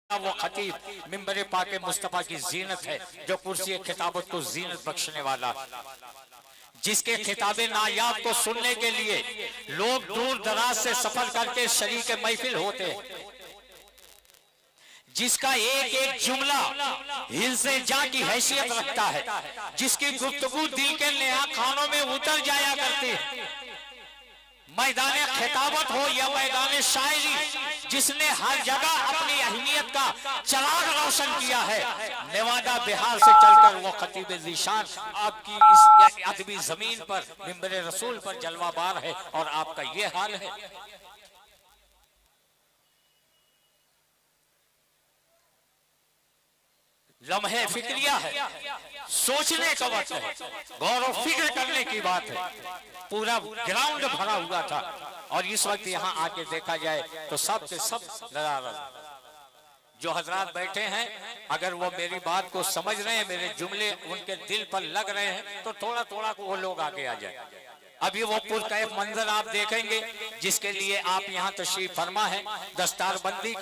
वो खतीब मिंबर पाके मुस्तफा की जीनत है, जो कुर्सी खिताबत को जीनत बख्शने वाला, जिसके खिताबे नायाब को सुनने के लिए लोग दूर दराज से सफर करके शरीक महफिल होते हैं, जिसका एक एक जुमला हिल्से जा की हैसियत रखता है, जिसकी गुफ्तगू दिल के नेहा खानों में उतर जाया करती है। मैदान खिताबत हो या मैदान शायरी, जिसने हर जगह अपनी अहमियत का चिराग रोशन किया है। नेवादा बिहार से चलकर वो खतीब ज़ीशान आपकी इस अदबी जमीन पर मिंबर रसूल पर जलवाबार है, और आपका ये हाल है। लम्हे फिक्रिया है, सोचने का वक्त है, गौर और फिक्र करने की बात है। पूरा ग्राउंड भरा हुआ था, और इस वक्त यहाँ आके देखा जाए तो सब के सब नज़ारा। जो हजरात बैठे हैं, अगर वो मेरी बात को समझ रहे हैं, मेरे जुमले उनके दिल पर लग रहे हैं, तो थोड़ा थोड़ा वो लोग आगे आ जाए। अभी वो पुरकैफ मंजर आप देखेंगे, जिसके लिए आप यहाँ तशरीफ फरमा है। दस्तारबंदी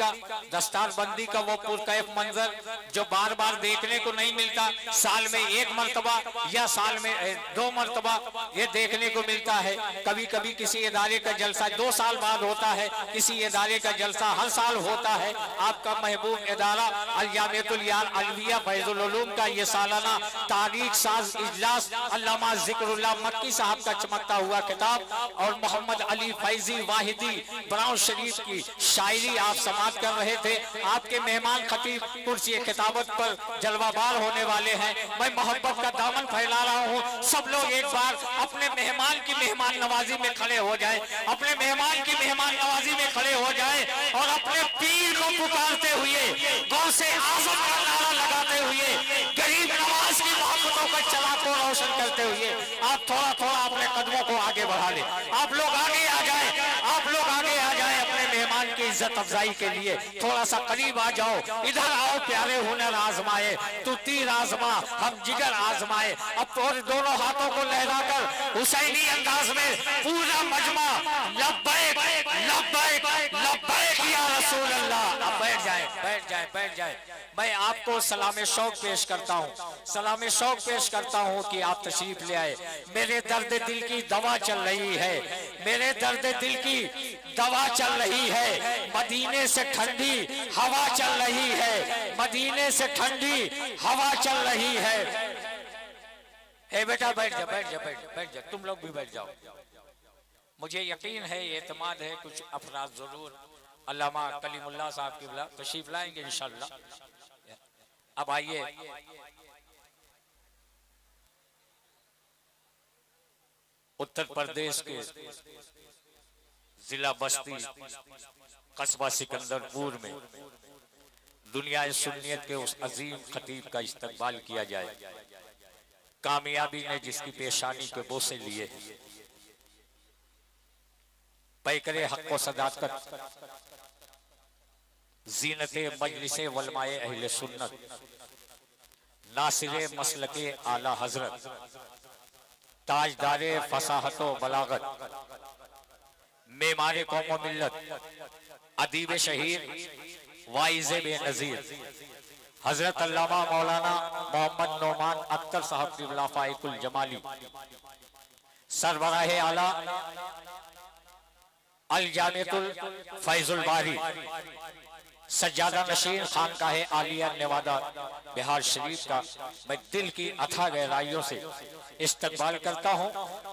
का वो पुरकैफ मंजर जो बार बार देखने को नहीं मिलता, साल में एक मरतबा या साल में 2 मरतबा ये देखने को मिलता है। कभी कभी किसी इदारे का जलसा 2 साल बाद होता है, किसी इदारे का जलसा हर साल होता है। आपका महबूब इदारा अल-जामिअतुल अलविया फैजुल उलूम का ये सालाना तारीख साज इजलास अल्लामा जिक्रुल्लाह मक्की साहब का चमकता हुआ किताब और मोहम्मद अली फैजी वाहिदी ब्राउन शरीफ की शायरी आप समाप्त कर रहे थे। आपके मेहमान खतीब कुर्सी किताबत पर जलवाबार होने वाले हैं। मैं मोहब्बत का दामन फैला रहा हूँ। सब लोग एक बार अपने मेहमान की मेहमान नवाजी में खड़े हो जाए, अपने मेहमान की मेहमान नवाजी में खड़े हो जाए, और अपने पीर को पुकारते हुए, गौसे आज़म का नारा लगाते हुए, गरीब नवाज की मोहब्बतों का चराग को रोशन करते हुए आप थोड़ा थोड़ा अपने कदमों को आगे बढ़ा ले। आप लोग आगे आ जाए, आप लोग आगे आ जाए। अपने मेहमान की इज्जत अफजाई के लिए थोड़ा सा करीब आ जाओ। इधर आओ प्यारे, हुनर आजमाए तू तीर आजमा, हम जिगर आजमाए। अब तो दोनों हाथों को लहराकर हुसैनी अंदाज में पूरा मजमा लब्बैक लब्बैक लब्बैक या रसूल अल्लाह। अब बैठ जाए, बैठ जाए, बैठ जाए। मैं आपको सलाम शौक पेश करता हूँ, सलाम शौक पेश करता हूँ कि आप तशरीफ ले आए। मेरे दर्द दिल की दवा चल रही है, मेरे दर्द दिल की दवा चल रही है। मदीने से ठंडी हवा चल रही है, मदीने से ठंडी हवा चल रही है। हे बेटा बैठ जा, बैठ जा, बैठ जा, बैठ जा। तुम लोग भी बैठ जाओ। मुझे यकीन है, एतमाद है, कुछ अफराद जरूर अल्लामा कलीमुल्लाह साहब की तशरीफ लाएंगे इंशाअल्लाह। अब आइए, उत्तर प्रदेश के जिला बस्ती कस्बा सिकंदरपुर में दुनिया सुन्नियत के उस अजीम खतीब का इस्तकबाल किया जाए। कामयाबी ने जिसकी पेशानी के बोसे लिए हैं, पैकरे हक व सदाकत, जीनते मजलिसे वलमाए अहले सुन्नत, नासिरे मसलके आला हजरत, ताजदारे फसाहतो बलागत, मेमारे कौम मिल्लत, अदीब शहीर वाइज़े बेनज़ीर हजरत अल्लामा मौलाना मोहम्मद नौमान अख्तर साहब की लाफाइकुल जमाली, सरबराह आला अल-जामिअतुल फैजुल बारी, सज्जादा नशीन खान का है आलिया नेवादा बिहार शरीफ का, मैं दिल की अथाह गहराइयों से इस्तकबाल करता हूँ।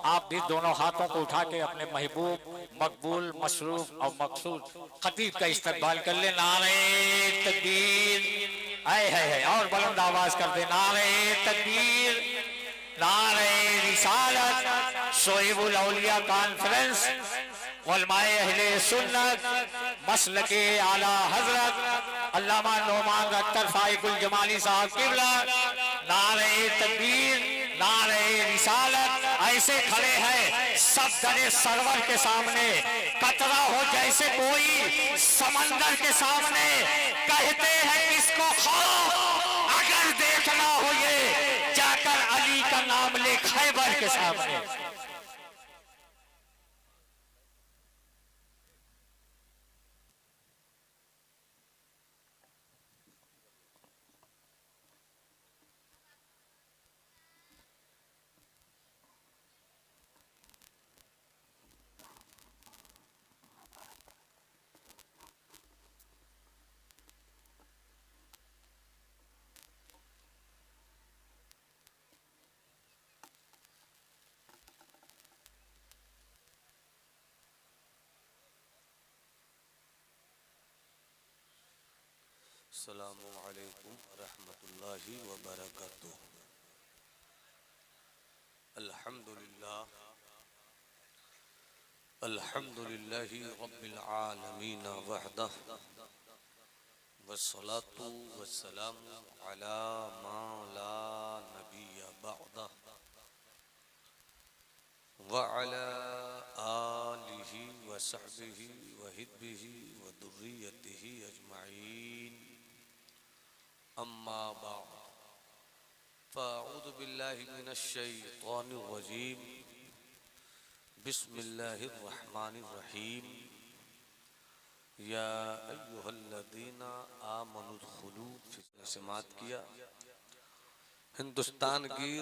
आप भी दोनों हाथों को उठा के अपने महबूब मकबूल मशरूफ और मकसूद खतीब का इस्तकबाल कर ले। नारे तकबीर, आए है और बुलंद आवाज कर दे, नारे तकबीर, नारे रिसालत। शोएबुल औलिया कॉन्फ्रेंस उलमाए अहले सुन्नत मसलके आला हजरत अल्लामा नौमान अख्तर फाइकुल जमाली साहब किबला, नारे तकबीर, नारे रिसालत। ऐसे खड़े हैं सब दरे सरवर के सामने, कतरा हो जैसे कोई समंदर के सामने। कहते हैं किसको खौफ, अगर देखना हो ये जाकर अली का नाम ले खैबर के सामने। अस्सलामु अलैकुम रहमतुल्लाहि व बरकातुहू। अल्हम्दुलिल्लाहि रब्बिल आलमीन वहदह वस्सलातु वस्सलामु अला मा ला नबिय्य बअदह व अला आलिहि व सहबिहि व हिब्बिहि व दुर्रियतिहि अजमाइन। अम्मा बाद फ़अऊज़ु बिल्लाहि मिनश शैतानिर रजीम। बिस्मिल्लाहिर रहमानिर रहीम। या अय्युहल्लज़ीना आमनु दुखुलू फिस्सिल्म। समात किया। हिंदुस्तान की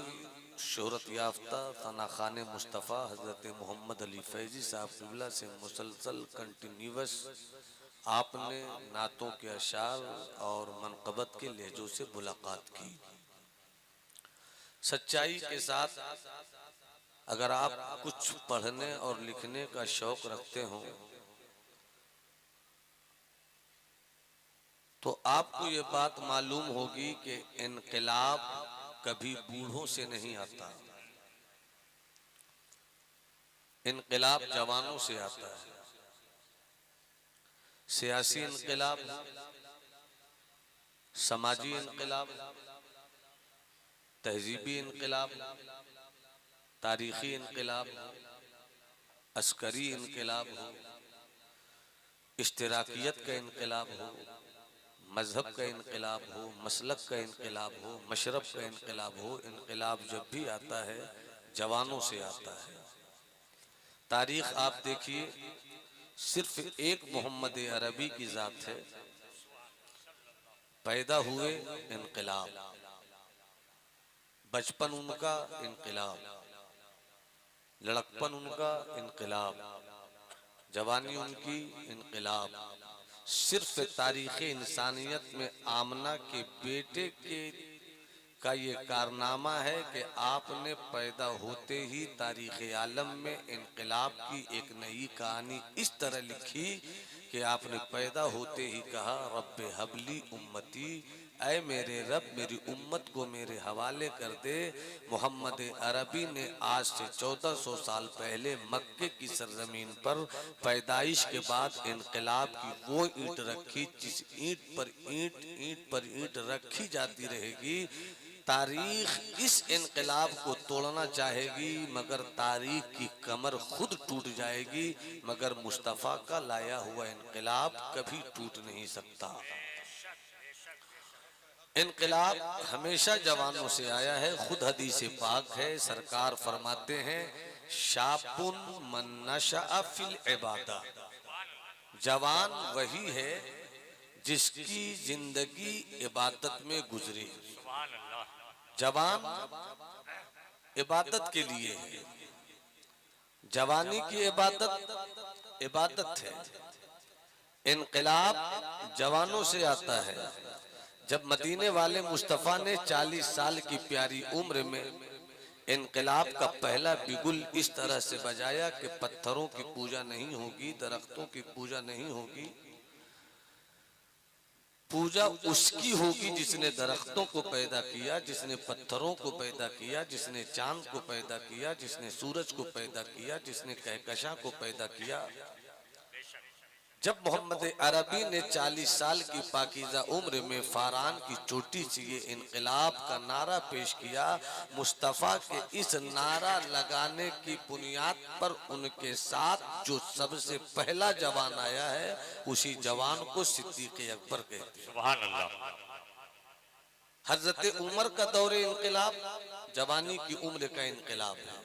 शोहरत याफ्ता थाना खाने मुस्तफ़ा हज़रत मोहम्मद अली फैज़ी साहब क़िबला से मुसलसल कंटिन्यूअस आपने नातों के अशार और मनक़बत के लहजों से मुलाकात की। सच्चाई के साथ अगर आप कुछ पढ़ने और लिखने का शौक रखते हो तो आपको ये बात मालूम होगी कि इनकलाब कभी बूढ़ों से नहीं आता, इनकलाब जवानों से आता है। सियासी इनकलाब, समाजी इनकलाब, तहजीबी इनकलाब, तारीखी इनकलाब, अस्करी इनकलाब हो, इश्तिराकियत का इनकलाब हो, मजहब का इनकलाब हो, मसलक का इनकलाब हो, मशरब का इनकलाब हो, इनकलाब जब भी आता है जवानों से आता है। तारीख आप देखिए, सिर्फ एक मोहम्मद अरबी की जात है, पैदा हुए इनकलाब, बचपन उनका इनकलाब, लड़कपन उनका इनकलाब, जवानी उनकी इनकलाब। सिर्फ तारीख़ इंसानियत में आमना के बेटे का ये कारनामा है कि आपने पैदा होते ही तारीख़ आलम में इनकलाब की एक नई कहानी इस तरह लिखी कि आपने पैदा होते ही कहा, रब्बे हबली उम्मती, ऐ मेरे रब मेरी उम्मत को मेरे हवाले कर दे। मोहम्मद अरबी ने आज से 1400 साल पहले मक्के की सरजमीन पर पैदाइश के बाद इनकलाब की वो ईंट रखी जिस ईंट पर ईंट रखी जाती रहेगी। तारीख इस इनकलाब को तोड़ना चाहेगी मगर तारीख की कमर खुद टूट जाएगी, मगर मुस्तफ़ा का लाया हुआ इनकलाब कभी टूट नहीं सकता। इनकलाब हमेशा जवानों से आया है। खुद हदीस पाक है, सरकार फरमाते हैं, शापुन मन नशअ फिल इबादा, जवान वही है जिसकी जिंदगी इबादत में गुजरे। जवान इबादत के लिए है, जवानी की इबादत है। इनकलाब जवानों से आता है। जब मदीने वाले मुस्तफ़ा ने 40 साल की प्यारी उम्र में इनकलाब का पहला बिगुल इस तरह से बजाया कि पत्थरों की पूजा नहीं होगी, दरख्तों की पूजा नहीं होगी, पूजा उसकी होगी जिसने दरख्तों को पैदा किया, जिसने पत्थरों को पैदा किया, जिसने चांद को पैदा किया, जिसने सूरज को पैदा किया, जिसने कहकशा को पैदा किया। जब मोहम्मद अरबी ने 40 साल की पाकीज़ा उम्र में फारान की चोटी से ये इनकलाब का नारा पेश किया, मुस्तफ़ा के इस नारा लगाने की बुनियाद पर उनके साथ जो सबसे पहला जवान आया है उसी जवान को सिद्दीक़ अकबर कहते हैं। सुभान अल्लाह। हज़रत उमर का दौरे इनकलाब जवानी की उम्र का इनकलाब है।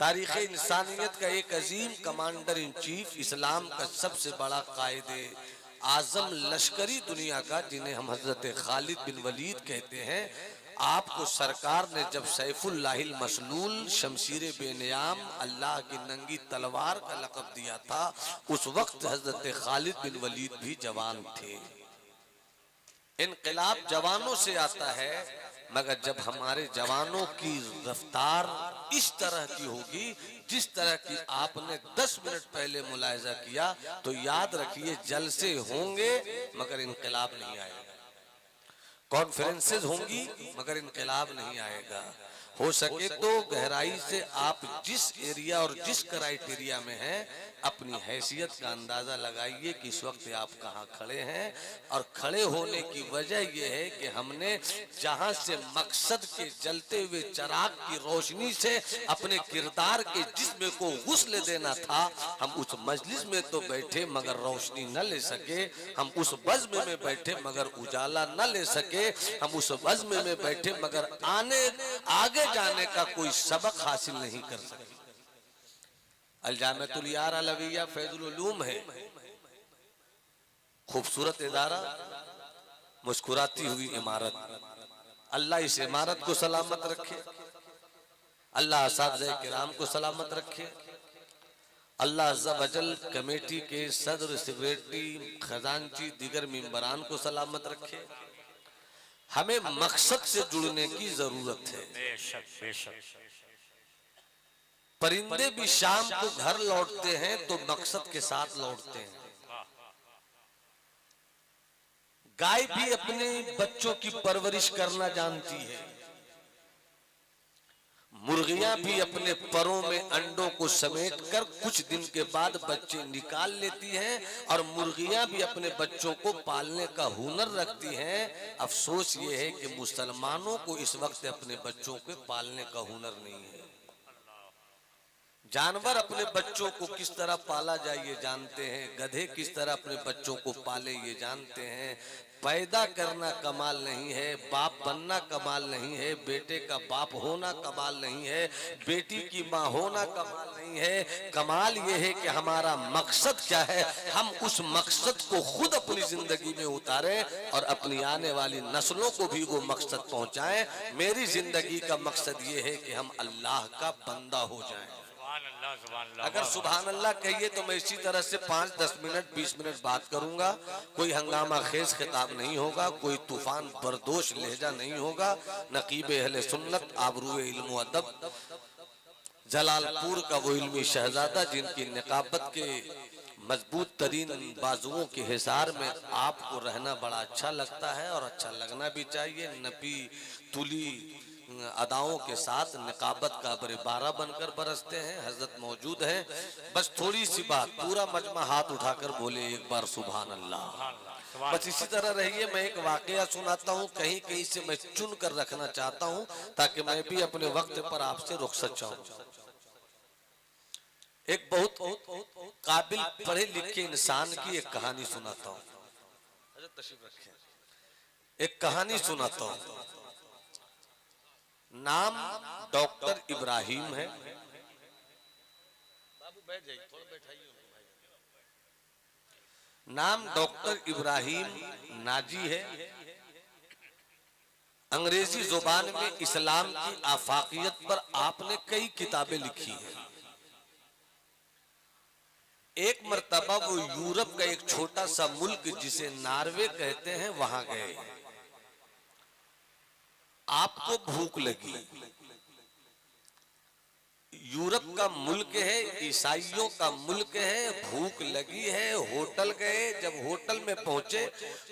तारीख़ इंसानियत का एक अजीम कमांडर इन चीफ, इस्लाम का सबसे बड़ा कायदे आज़म लश्करी दुनिया का, जिन्हें हम हज़रत खालिद बिन वलीद कहते हैं, आपको सरकार ने जब सैफुल्लाहिल मसलूल, शमशीर बेनियाम, अल्लाह की नंगी तलवार का लक़ब दिया था, उस वक्त हज़रत खालिद बिन वलीद भी जवान थे। इनकलाब जवानों से आता है मगर जब हमारे जवानों की रफ्तार इस तरह की होगी जिस तरह की आपने 10 मिनट पहले मुलाहिजा किया, तो याद रखिए जलसे होंगे मगर इनकलाब नहीं आएगा, कॉन्फ्रेंसेस होंगी मगर इनकलाब नहीं आएगा। हो सके तो गहराई से आप जिस एरिया और जिस क्राइटेरिया में हैं अपनी हैसियत का अंदाजा लगाइए कि इस वक्त आप कहाँ खड़े हैं। और खड़े होने की वजह यह है कि हमने जहां से मकसद के जलते हुए चिराग की रोशनी से अपने किरदार के जिस्म को गुस्ल देना था, हम उस मजलिस में तो बैठे मगर रोशनी न ले सके, हम उस बज़्म में बैठे मगर उजाला न ले सके, हम उस बज़्म में बैठे मगर आगे जाने का कोई सबक हासिल नहीं कर सके। अल-जामिअतुल यार अलविया फैजुल उलूम है, खूबसूरत इदारा, मुस्कुराती हुई इमारत। अल्लाह इस इमारत को सलामत रखे, अल्लाह असातिज़े किराम को सलामत रखे, अल्लाह अज़्ज़ा वजल कमेटी के सदर, सेक्रेटरी, खजांची, दीगर मेंबरान को सलामत रखे। हमें मकसद से जुड़ने की जरूरत है। बेशक बेशक। परिंदे भी शाम को घर लौटते हैं तो मकसद के साथ लौटते हैं। गाय भी अपने बच्चों की परवरिश करना जानती है, मुर्गियां भी अपने परों में अंडों को समेटकर कुछ दिन के बाद बच्चे निकाल लेती हैं, और मुर्गियां भी अपने बच्चों को पालने का हुनर रखती हैं। अफसोस ये है कि मुसलमानों को इस वक्त अपने बच्चों को पालने का हुनर नहीं है। जानवर अपने बच्चों को किस तरह पाला जाए ये जानते हैं, गधे किस तरह अपने बच्चों को पाले ये जानते हैं। पैदा करना कमाल नहीं है, बाप बनना कमाल नहीं है, बेटे का बाप होना कमाल नहीं है, बेटी की माँ होना कमाल नहीं है। कमाल ये है कि हमारा मकसद क्या है, हम उस मकसद को खुद अपनी जिंदगी में उतारें और अपनी आने वाली नस्लों को भी वो मकसद पहुंचाएं। मेरी जिंदगी का मकसद ये है कि हम अल्लाह का बंदा हो जाएं। अगर सुभान अल्लाह कहिए तो मैं इसी तरह से 5-10 मिनट 20 मिनट बात करूंगा। कोई हंगामा खेज खिताब नहीं होगा, कोई तूफान बरदोश लहजा नहीं होगा। नकीब अहले सुन्नत, आबरूए इल्म अदब, जलालपुर का वो इल्मी शहजादा जिनकी निकाबत के मजबूत तरीन बाजुओं के हिसार में आपको रहना बड़ा अच्छा लगता है और अच्छा लगना भी चाहिए। नबी तुली अदाओं के साथ निकाबत का बरे 12 बनकर बरसते हैं। हजरत मौजूद हैं, बस थोड़ी सी बात, पूरा मजमा हाथ उठाकर बोले एक बार सुभान अल्लाह। बस इसी तरह रहिए। मैं एक वाकया सुनाता हूँ, कहीं कहीं से मैं चुन कर रखना चाहता हूँ ताकि मैं भी अपने वक्त पर आपसे रुखसत चाहूँ। एक बहुत काबिल पढ़े लिखे इंसान की एक कहानी सुनाता हूँ। एक कहानी सुनाता हूँ। नाम डॉक्टर इब्राहिम है। नाम डॉक्टर इब्राहिम नाजी है। अंग्रेजी जुबान में इस्लाम की आफाकियत पर आपने कई किताबें लिखी हैं। एक मर्तबा वो यूरोप का एक छोटा सा मुल्क जिसे नॉर्वे कहते हैं वहां गए। आपको भूख लगी। यूरोप का मुल्क है, ईसाइयों का मुल्क है, भूख लगी है, होटल गए। जब होटल में पहुंचे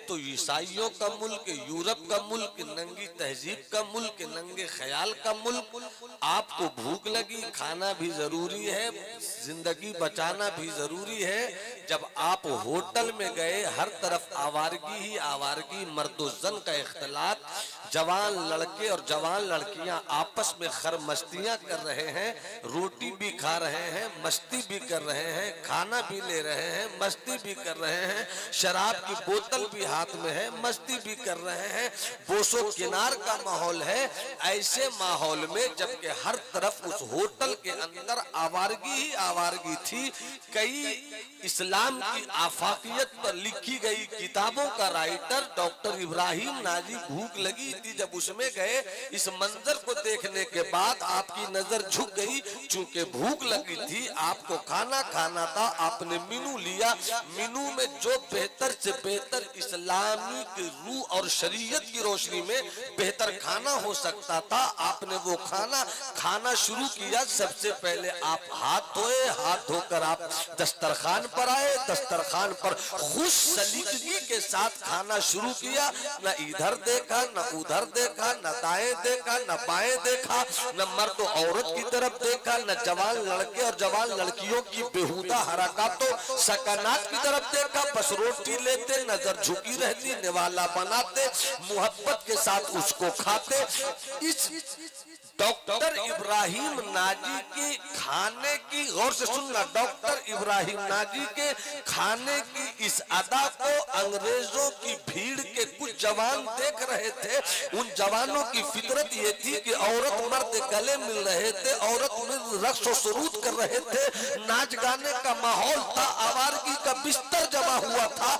तो ईसाइयों का मुल्क, यूरोप का मुल्क, नंगी तहजीब का मुल्क, नंगे ख्याल का मुल्क। आपको भूख लगी, खाना भी जरूरी है, जिंदगी बचाना भी जरूरी है। जब आप होटल में गए, हर तरफ आवारगी ही आवारगी, मर्दो-जन का इख्तिलात, जवान लड़के और जवान लड़कियां आपस में खरमस्तियां कर रहे हैं, रोटी भी खा रहे हैं, मस्ती भी कर रहे हैं, खाना भी ले रहे हैं, मस्ती भी कर रहे हैं, शराब की बोतल भी हाथ में है, मस्ती भी कर रहे हैं, बोसो किनार का माहौल है। ऐसे माहौल में जबकि हर तरफ उस होटल के अंदर आवारगी ही आवारगी थी, कई इस्लाम की आफाकियत पर लिखी गई किताबों का राइटर डॉक्टर इब्राहिम नाजी भूख लगी थी। जब उसमें गए, इस मंजर को देखने के बाद आपकी नजर झुक गई चूंकि भूख लगी थी, आपको खाना खाना था, आपने मेनू लिया। मेनू में जो बेहतर से बेहतर इस्लामिक रूह और शरीयत की रोशनी में बेहतर खाना हो सकता था, आपने वो खाना शुरू किया। सबसे पहले आप हाथ धोए, हाथ धोकर आप दस्तरखान पर आए, दस्तरखान पर खुश सलीकगी के साथ खाना शुरू किया। न इधर देखा, न उधर देखा, न दाएं देखा, न बाएं देखा, न मर्द औरत की तरफ देखा, न जवान लड़के और जवान लड़कियों की बेहुदा हरकतों सकनात की तरफ देखा। बस रोटी लेते, नजर झुकी रहती, निवाला बनाते, मोहब्बत के साथ उसको खाते। इस डॉक्टर इब्राहिम नाजी के खाने की, गौर से सुनना, डॉक्टर इब्राहिम नाजी के खाने की इस अदा को अंग्रेजों की भीड़ के कुछ जवान देख रहे थे। उन जवानों की फितरत ये थी कि औरत मर्द गले मिल रहे थे, औरत मर्द रक्स और सुरूद कर रहे थे, नाच गाने का माहौल था, आवारगी का बिस्तर जमा हुआ था।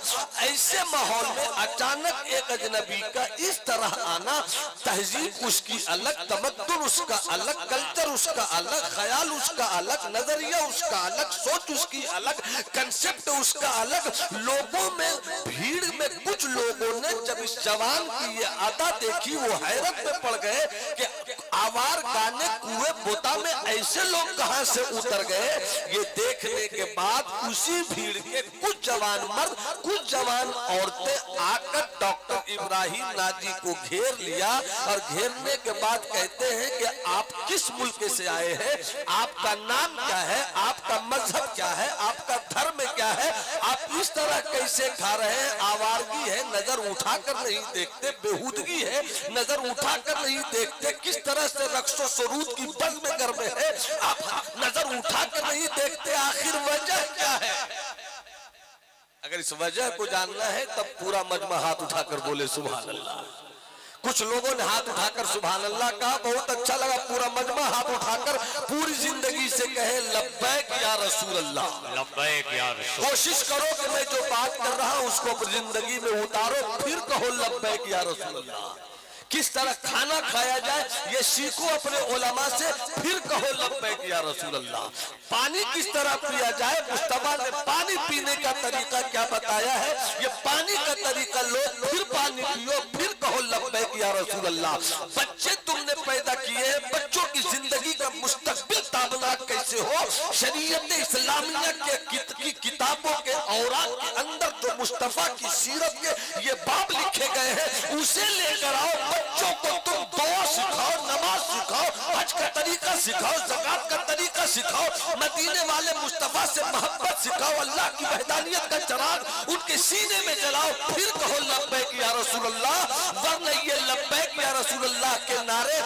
ऐसे माहौल में अचानक एक अजनबी का इस तरह आना, तहजीब उसकी अलग, तमद्दुन उसका अलग, कल्चर उसका अलग, ख्याल उसका अलग, नजरिया उसका अलग, सोच उसकी अलग, कंसेप्ट उसका अलग। लोगों में, भीड़ में कुछ लोगों ने जब इस जवान की ये अदा देखी, वो हैरत में पड़ गए कि आवार गाने कुएं बोता में ऐसे लोग कहां से उतर गए। ये देखने के बाद उसी भीड़ के कुछ जवान मर्द, कुछ जवान औरतें आकर डॉक्टर इब्राहिम नाजी को घेर लिया और घेरने के बाद कहते हैं कि आप किस मुल्क से आए हैं, आपका नाम क्या है, आपका मजहब क्या है, आपका धर्म क्या है, आप इस तरह कैसे खा रहे हैं। आवारगी है, नजर उठाकर नहीं देखते, बेहूदगी है, नजर उठाकर नहीं देखते, किस तरह से रक्सो सरूद की बज़ में गर्मे है, आप नजर उठाकर नहीं देखते। आखिर वजह क्या है? अगर इस वजह को जानना है तब पूरा मजमा हाथ उठाकर बोले सुभान अल्लाह। कुछ लोगों ने हाथ उठाकर सुभान अल्लाह कहा, बहुत अच्छा लगा। पूरा मजमा हाथ उठाकर पूरी जिंदगी से कहे लब्बैक या रसूल अल्लाह, लब्बैक या रसूल। कोशिश करो कि मैं जो बात कर रहा हूं उसको अपनी जिंदगी में उतारो, फिर कहो लब्बैक या रसूल अल्लाह। किस तरह खाना खाया जाए ये सीखो अपने उलमा से, फिर कहो लब्बैक या रसूल अल्लाह। पानी किस तरह पिया जाए, मुस्तफा ने पानी पीने का तरीका क्या बताया है, ये पानी का तरीका लो, फिर पानी पियो, फिर कहो लब्बैक या रसूल अल्लाह। बच्चे तुमने पैदा किए हैं, बच्चों की जिंदगी का मुस्तकबिल ताबनाक कैसे हो, शरीयत इस्लामिया की किताबों के औरात के अंदर जो मुस्तफा की सीरत के ये बाब लिखे गए हैं, उसे लेकर आओ। बच्चों को तुम दुआ सिखाओ, नमाज सिखाओ, हज का तरीका सिखाओ, ज़कात का तरीका सिखाओ, मदीने वाले मुस्तफा से मोहब्बत सिखाओ, अल्लाह की वहदानियत का चिराग उनके सीने में जलाओ, फिर कहो लब्बैक या रसूल अल्लाह। वरना ये लब्बैक या रसूल अल्लाह के नारे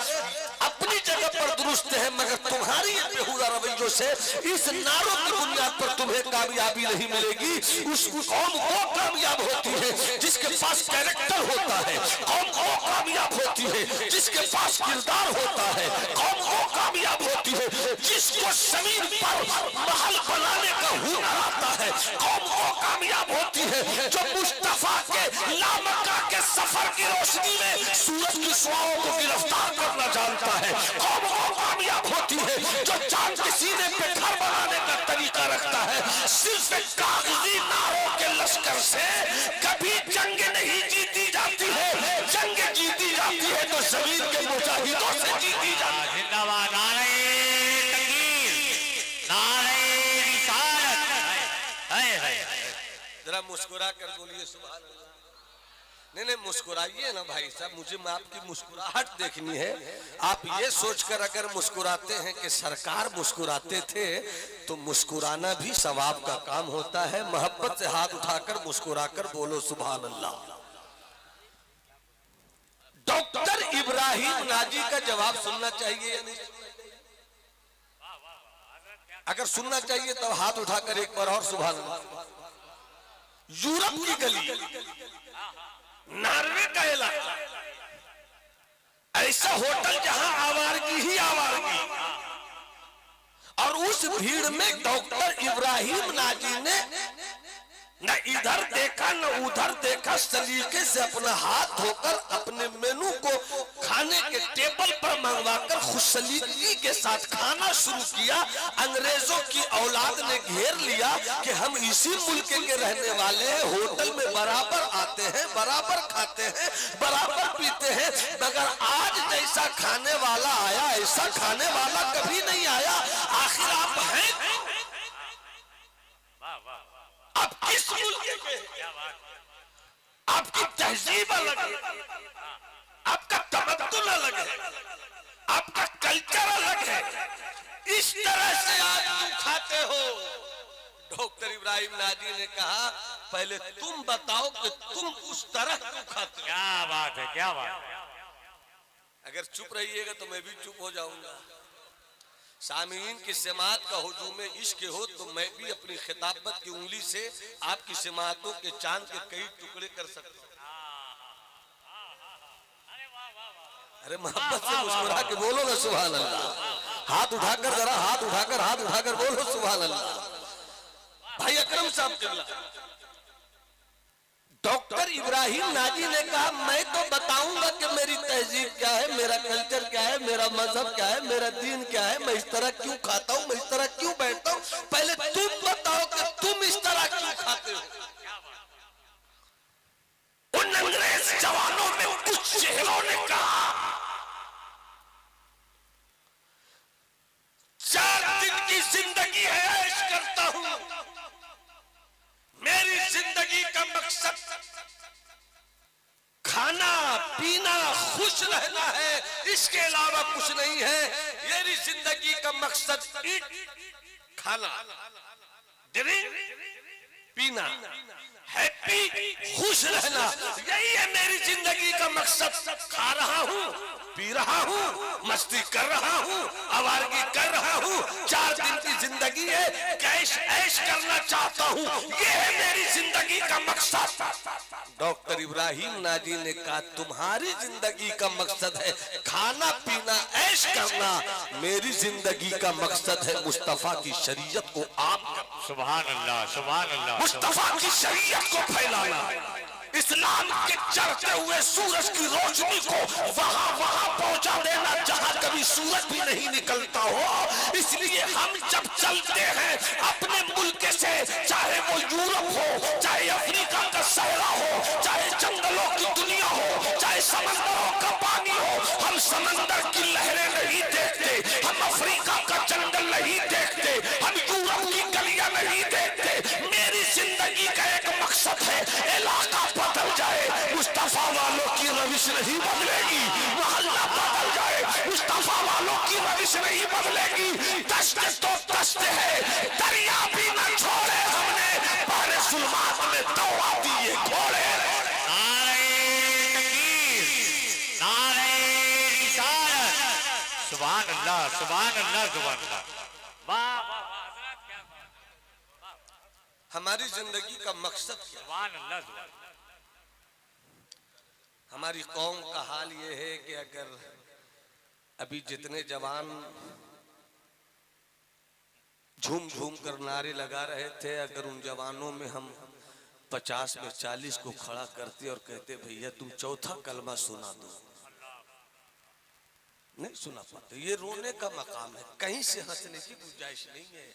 अपनी जगह पर दुरुस्त है, मगर तुम्हारी बेहुदा रवैयों से इस नारों की बुनियाद पर तुम्हें कामयाबी नहीं मिलेगी। उस कौम वो कामयाब होती है जिसके पास कैरेक्टर होता है, कौम वो कामयाब होती है जिसके पास किरदार होता है, कौम वो कामयाब होती है जिसको जमीन पर महल बनाने का हुनर आता है, कौम वो कामयाब होती है जो मुस्तफा के लामक्का के सफर की रोशनी में सूरज की शुआओं को गिरफ्तार करना जानता है, कौम वो कामयाब होती है जो चांद के सीने पे घर बनाने का तरीका रखता है। सिर्फ कागजी नारों के लश्कर से कभी जंग नहीं जीती जाती है, जंग जीती जाती है तो जमीन के मुजाहिदों से जीती जाती है। जिंदाबाद, नारे तकबीर, नारे रिसालत। जरा मुस्कुरा कर बोलिए सुभान अल्लाह। नहीं मुस्कुराइए ना भाई साहब, मुझे आपकी मुस्कुराहट देखनी है। आप ये सोचकर अगर मुस्कुराते हैं कि सरकार मुस्कुराते थे, तो मुस्कुराना भी सवाब का काम होता है। मोहब्बत से हाथ उठाकर मुस्कुराकर बोलो सुभान अल्लाह। डॉक्टर इब्राहिम नाजी का जवाब सुनना चाहिए या नहीं? अगर सुनना चाहिए तो हाथ उठाकर एक बार और सुभान अल्लाह। यूरोप की गली, नॉर्वे का इलाका, ऐसा होटल जहां आवारगी ही आवारगी, और उस भीड़ में डॉक्टर इब्राहिम नाजी ने न इधर देखा न उधर देखा, सलीके से अपना हाथ धोकर अपने मेनू को खाने खाने के टेबल पर मंगवाकर खुशसलीकी के साथ खाना शुरू किया। अंग्रेजों की औलाद ने घेर लिया कि हम इसी मुल्क के रहने वाले हैं, होटल में बराबर आते हैं, बराबर खाते हैं, बराबर पीते हैं, मगर आज जैसा खाने वाला आया ऐसा खाने वाला कभी नहीं आया। आखिर आप हैं, आप किस मुल्क के, आपकी तहजीब अलग है, आपका तमद्दुन अलग है, आपका कल्चर अलग है, इस तरह से आज तुम खाते हो। डॉक्टर इब्राहिम नाजी ने कहा पहले तुम बताओ कि तुम उस तरह क्यों खाते हो। क्या बात है, क्या बात है। अगर चुप रहिएगा तो मैं भी चुप हो जाऊंगा। सामीन की समात का हुजूम इश्क हो तो मैं भी अपनी खिताबत की उंगली से आपकी समातों के चांद के कई टुकड़े कर सकता हूँ। अरे मोहब्बत से मुस्कुरा के बोलो ना सुभान अल्लाह। हाथ उठाकर जरा हाथ उठाकर बोलो सुभान अल्लाह। भाई अकरम साहब किबला, डॉक्टर इब्राहिम नाजी ने कहा मैं तो बताऊंगा कि मेरी तहजीब क्या है, मेरा कल्चर क्या है, मेरा मजहब क्या है, मेरा दीन क्या है, मैं इस तरह क्यों खाता हूं, मैं इस तरह क्यों बैठता हूं। पहले तुम बताओ कि तुम इस तरह क्यों खाते हो। उन अंग्रेज जवानों में कुछ चेहरों ने कहा 4 दिन की जिंदगी है, ऐश करता हूं, मेरी जिंदगी का मकसद खाना पीना खुश रहना है, इसके अलावा कुछ नहीं है। मेरी जिंदगी का मकसद खाना ड्रिंक पीना, हैप्पी खुश रहना, यही है मेरी जिंदगी का मकसद। खा रहा हूँ, पी रहा हूँ, मस्ती कर रहा हूँ, आवारगी कर रहा हूँ, 4 दिन की जिंदगी है, कैश ऐश करना चाहता हूँ, ये है मेरी जिंदगी का मकसद। डॉक्टर इब्राहिम नाजी ने कहा तुम्हारी जिंदगी का मकसद है खाना पीना ऐश करना, मेरी जिंदगी का मकसद है मुस्तफा की शरीयत को आप सुभान अल्लाह, सुभान अल्लाह, मुस्तफा की शरीयत को फैलाना, इस्लाम के चढ़ते हुए सूरज की रोशनी को वहां वहां पहुंचा देना जहां कभी सूरज भी नहीं निकलता हो। इसलिए हम जब चलते हैं अपने मुल्क से, चाहे वो यूरोप हो, चाहे अफ्रीका का सहरा हो, चाहे जंगलों की दुनिया हो, चाहे समंदरों का पानी हो, हम समंदर की लहरें नहीं देखते, हम अफ्रीका का जंगल नहीं देखते, हम यूरोप की गलियां नहीं देखते। मेरी जिंदगी का एक मकसद है इलाका बदल जाए, मुस्तफा वालों की रविश नहीं बदलेगी, मोहल्ला बदल जाए, मुस्तफा वालों की रविश नहीं बदलेगी। दश्त तो दश्त है, दरिया भी न छोड़े हमने, पहले जुल्मात में दौड़ा दिए घोड़े। सुभान अल्लाह, सुभान अल्लाह, सुभान अल्लाह। वाह वाह, हमारी जिंदगी का मकसद क्या? सुभान अल्लाह, सुभान अल्लाह। हमारी कौम का हाल ये है कि अगर अभी जितने जवान झूम झूम कर नारे लगा रहे थे, अगर उन जवानों में हम 50 में 40 को खड़ा करते और कहते भैया तुम चौथा कलमा सुना दो, नहीं सुना पाते। ये रोने का मकाम है, कहीं से हंसने की गुंजाइश नहीं है।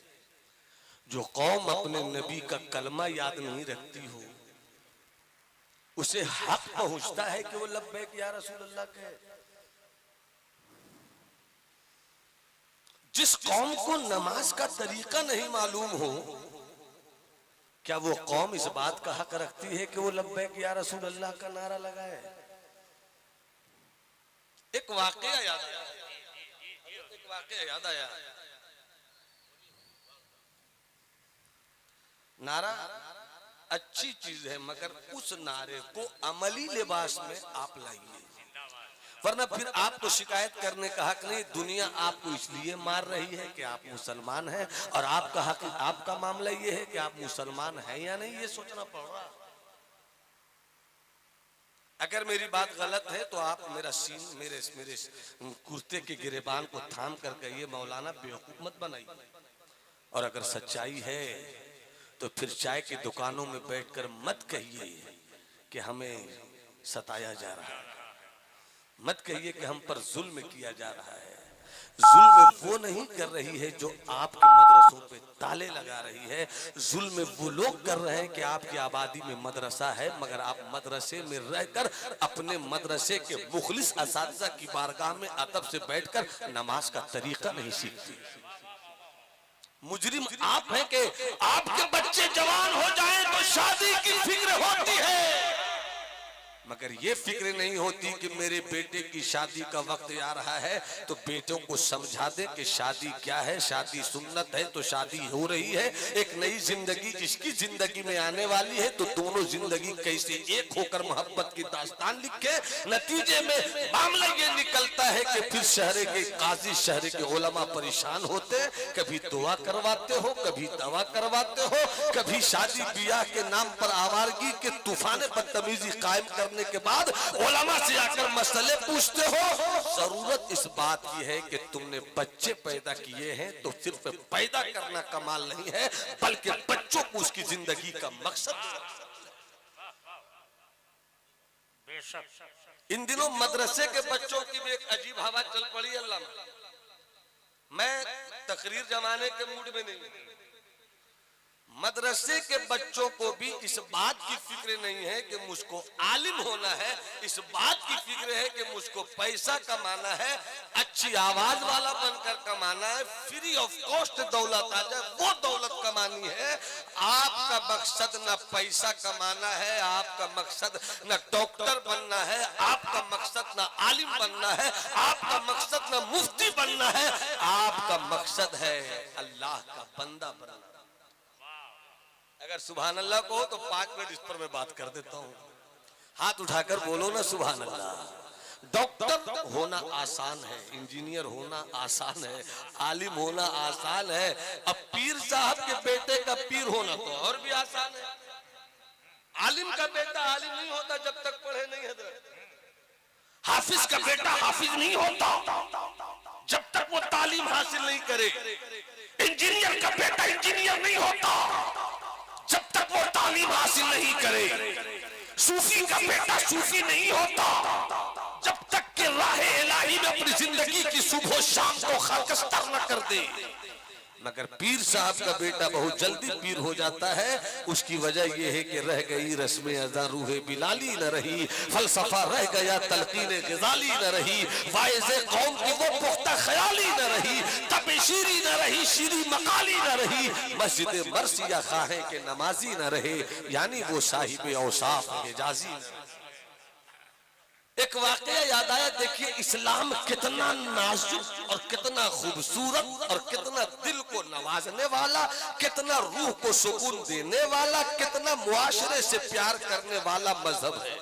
जो कौम अपने नबी का कलमा याद नहीं रखती हो, उसे हक पहुंचता है कि वो लब्बैक या रसूल अल्लाह कहे। जिस कौम को नमाज का तरीका नहीं मालूम हो, क्या वो कौम इस बात का हक रखती है कि वो लब्बैक या रसूल अल्लाह का नारा लगाए? एक वाकया याद आया, नारा अच्छी चीज है, मगर उस नारे को अमली लिबास में आप लाइए, वरना फिर आपको शिकायत करने का हक नहीं। दुनिया आपको इसलिए मार रही है कि आप मुसलमान हैं, और आपका हक, आपका मामला ये है कि आप मुसलमान हैं या नहीं, ये सोचना पड़ रहा। अगर मेरी बात गलत है तो आप मेरा सीन, मेरे कुर्ते के गिरेबान को थाम कर कहिए मौलाना बेवकूफ मत बनाइए, और अगर सच्चाई है तो फिर चाय की दुकानों में बैठकर मत कहिए कि हमें सताया जा रहा है। मत कहिए कि हम पर जुल्म किया जा रहा है। जुल्म वो नहीं कर रही है जो आपके मदरसों पे ताले लगा रही है। जुल्म वो लोग कर रहे हैं कि आपकी आबादी में मदरसा है मगर आप मदरसे में रहकर अपने मदरसे के मुखलिस असातिज़ा की बारगाह में अदब से बैठकर नमाज का तरीका नहीं सीखते। मुजरिम आप हैं कि आपके बच्चे जवान हो जाएं तो शादी की फिक्र होती है मगर ये फिक्र नहीं होती कि मेरे बेटे की शादी का वक्त आ रहा है तो बेटों को समझा दे कि शादी क्या है, शादी सुन्नत है तो शादी हो रही है। एक नई जिंदगी जिसकी जिंदगी में आने वाली है तो दोनों जिंदगी कैसे एक होकर मोहब्बत की दास्तान लिखे। नतीजे में मामला ये निकलता है कि फिर शहर के काजी, शहर के उलमा परेशान होते, कभी दुआ करवाते हो, कभी दवा करवाते हो, कभी शादी ब्याह के नाम पर आवारगी के तूफान बदतमीजी कायम करने के बाद उलमा से आकर मसले पूछते हो। जरूरत इस बात की है कि तुमने बच्चे पैदा किए हैं तो सिर्फ पैदा करना कमाल नहीं है बल्कि बच्चों को उसकी जिंदगी का मकसद। इन दिनों मदरसे के बच्चों की भी एक अजीब हवा चल पड़ी। अल्लाह, मैं तकरीर जमाने के मूड में नहीं। मदरसे के बच्चों को भी इस बात की फिक्र नहीं है कि मुझको आलिम होना है, इस बात की फिक्र है कि मुझको पैसा कमाना है, अच्छी आवाज वाला बनकर कमाना है, फ्री ऑफ कॉस्ट दौलत आ जाए वो दौलत कमानी है। आपका मकसद न पैसा कमाना है, आपका मकसद न डॉक्टर बनना है, आपका मकसद न आलिम बनना है, आपका मकसद न मुफ्ती बनना है, आपका मकसद है अल्लाह का बंदा बनना। अगर सुभान अल्लाह को तो 5 मिनट इस पर मैं बात कर देता हूँ। हाथ उठाकर बोलो ना सुभान अल्लाह। डॉक्टर होना आसान है, इंजीनियर होना आसान है, आलिम होना आसान है। अब पीर साहब के बेटे का पीर होना तो और भी आसान है। आलिम का बेटा आलिम नहीं होता जब तक पढ़े नहीं हजरत। हाफिज का बेटा हाफिज नहीं होता जब तक वो तालीम हासिल नहीं करे। इंजीनियर का बेटा इंजीनियर नहीं होता जब तक वो तालीम हासिल नहीं करे। सूफी का बेटा सूफी नहीं होता जब तक कि राह इलाही में अपनी जिंदगी की सुबह शाम को खाकस्तर न कर दे। मगर पीर साहब का बेटा बहुत जल्दी पीर हो जाता है। उसकी वजह यह है कि रह गई रस्म अज़ा रूहे बिलाली न रही, फलसफा रह गया तलकीन ग़ज़ाली न रही, वाइज़े कौम की वो पुख्ता ख्याली न रही, तबशीरी न रही, शीरी मकाली न रही, मस्जिद मरसिया खाहे के नमाजी न रहे, यानी वो साहिब औसाफ हिजाजी। एक वाकया याद आया। देखिए इस्लाम कितना नाजुक और कितना खूबसूरत और कितना दिल को नवाजने वाला, कितना रूह को सुकून देने वाला, कितना मुआशरे से प्यार करने वाला मजहब है।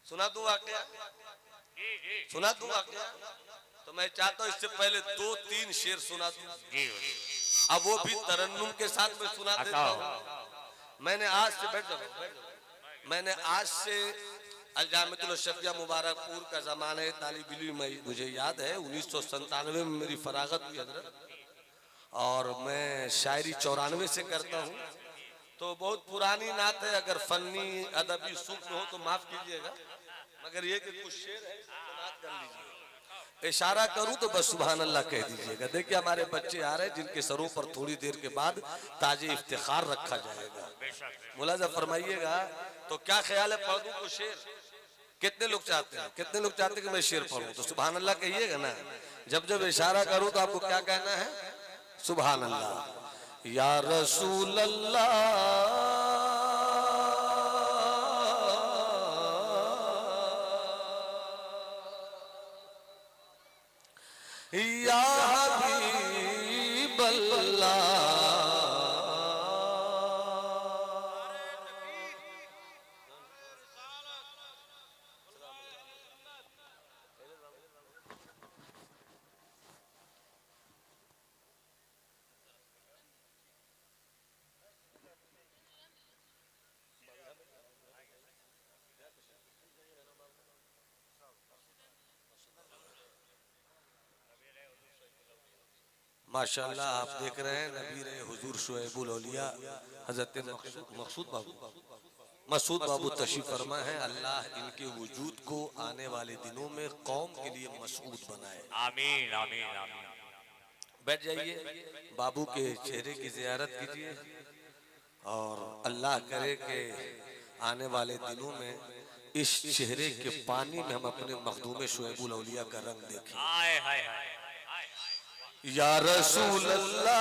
सुना दूं वाकया? सुना दूं वाकया? तो मैं चाहता हूं इससे पहले 2-3 शेर सुना दूं। अब वो भी तरन्नुम के साथ में सुना देता हूं। मैंने आज से मैंने आज से अलजामतुल शफिया मुबारकपुर का ज़माना है, तालिब इल्म मुझे याद है 1997 में मेरी फरागत हुई हजरत, और मैं शायरी 94 से करता हूँ। तो बहुत पुरानी नात है, अगर फन्नी अदबी सूक्ष्म हो तो माफ कीजिएगा, मगर ये कि कुछ शेर है तो नात कर लीजिए। इशारा करूं तो बस सुभान अल्लाह कह दीजिएगा। देखिए हमारे बच्चे आ रहे हैं जिनके सरों पर थोड़ी देर के बाद ताजे इफ्तिखार रखा जाएगा, मुलाजा फरमाइएगा। तो क्या ख्याल है, पढ़ दूं कुछ शेर? कितने लोग चाहते हैं, कितने लोग चाहते हैं कि मैं शेर पढ़ूं? तो सुभान अल्लाह कहिएगा ना। जब जब इशारा करूं तो आपको क्या कहना है? सुभान अल्लाह। या रसूल अल्लाह या हबीब अल्लाह, माशाअल्लाह आप देख रहे हैं नबी रहे हुजूर शुएबुल औलिया हजरत मकसूद बाबू मसूद बाबू तशरीफ फरमा है। अल्लाह इनके वजूद को आने वाले दिनों में कौम के लिए मसूद बनाए। आमीन आमीन आमीन। बैठ जाइए, बाबू के चेहरे की जियारत कीजिए और अल्लाह करे कि आने वाले दिनों में इस चेहरे के पानी में हम अपने मखदूम शुएबुल औलिया का रंग देखें। हाय हाय हाय। या रसूल अल्लाह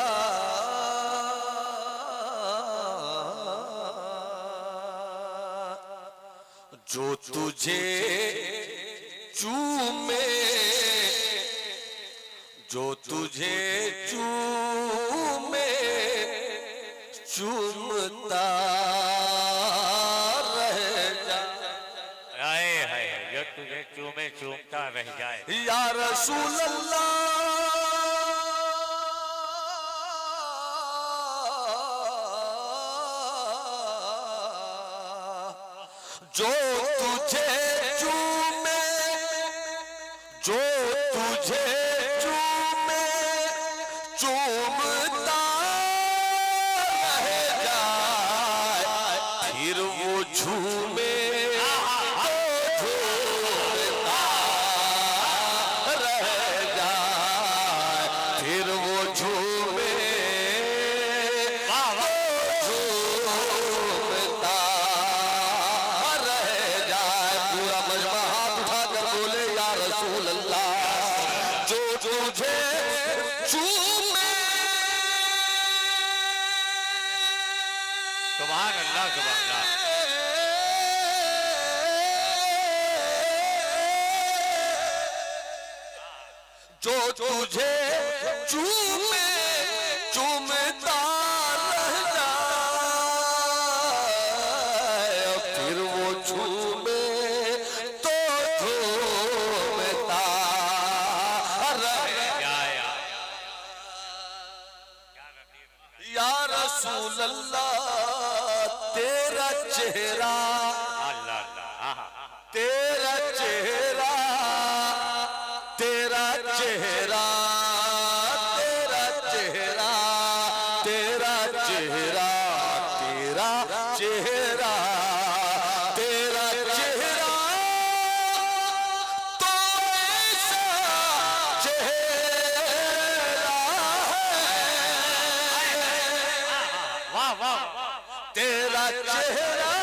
जो तुझे चूमे, जो तुझे चूमे चूमता रह जाए। हाय हाय, जो तुझे चूमे चूमता रह जाए। या रसूल अल्लाह जो तुझे चूमे, जो तुझे चूमे चूमता रह जाए, फिर वो झूमे तो झूमता रह जाए, फिर वो झूमे सुभान अल्लाह सुभान अल्लाह। जो तुझे चूमे चूमता रह जाए, फिर वो चूमे तो झूमता रह जाए। या रसूल अल्लाह तेरा चेहरा, अल्लाह अल्लाह। तेरा चेहरा, तेरा चेहरा, तेरा चेहरा, तेरा चेहरा, तेरा चेहरा, तेरा चेहरा तो ऐसा चेहरा है। वाह वाह। तेरा चेहरा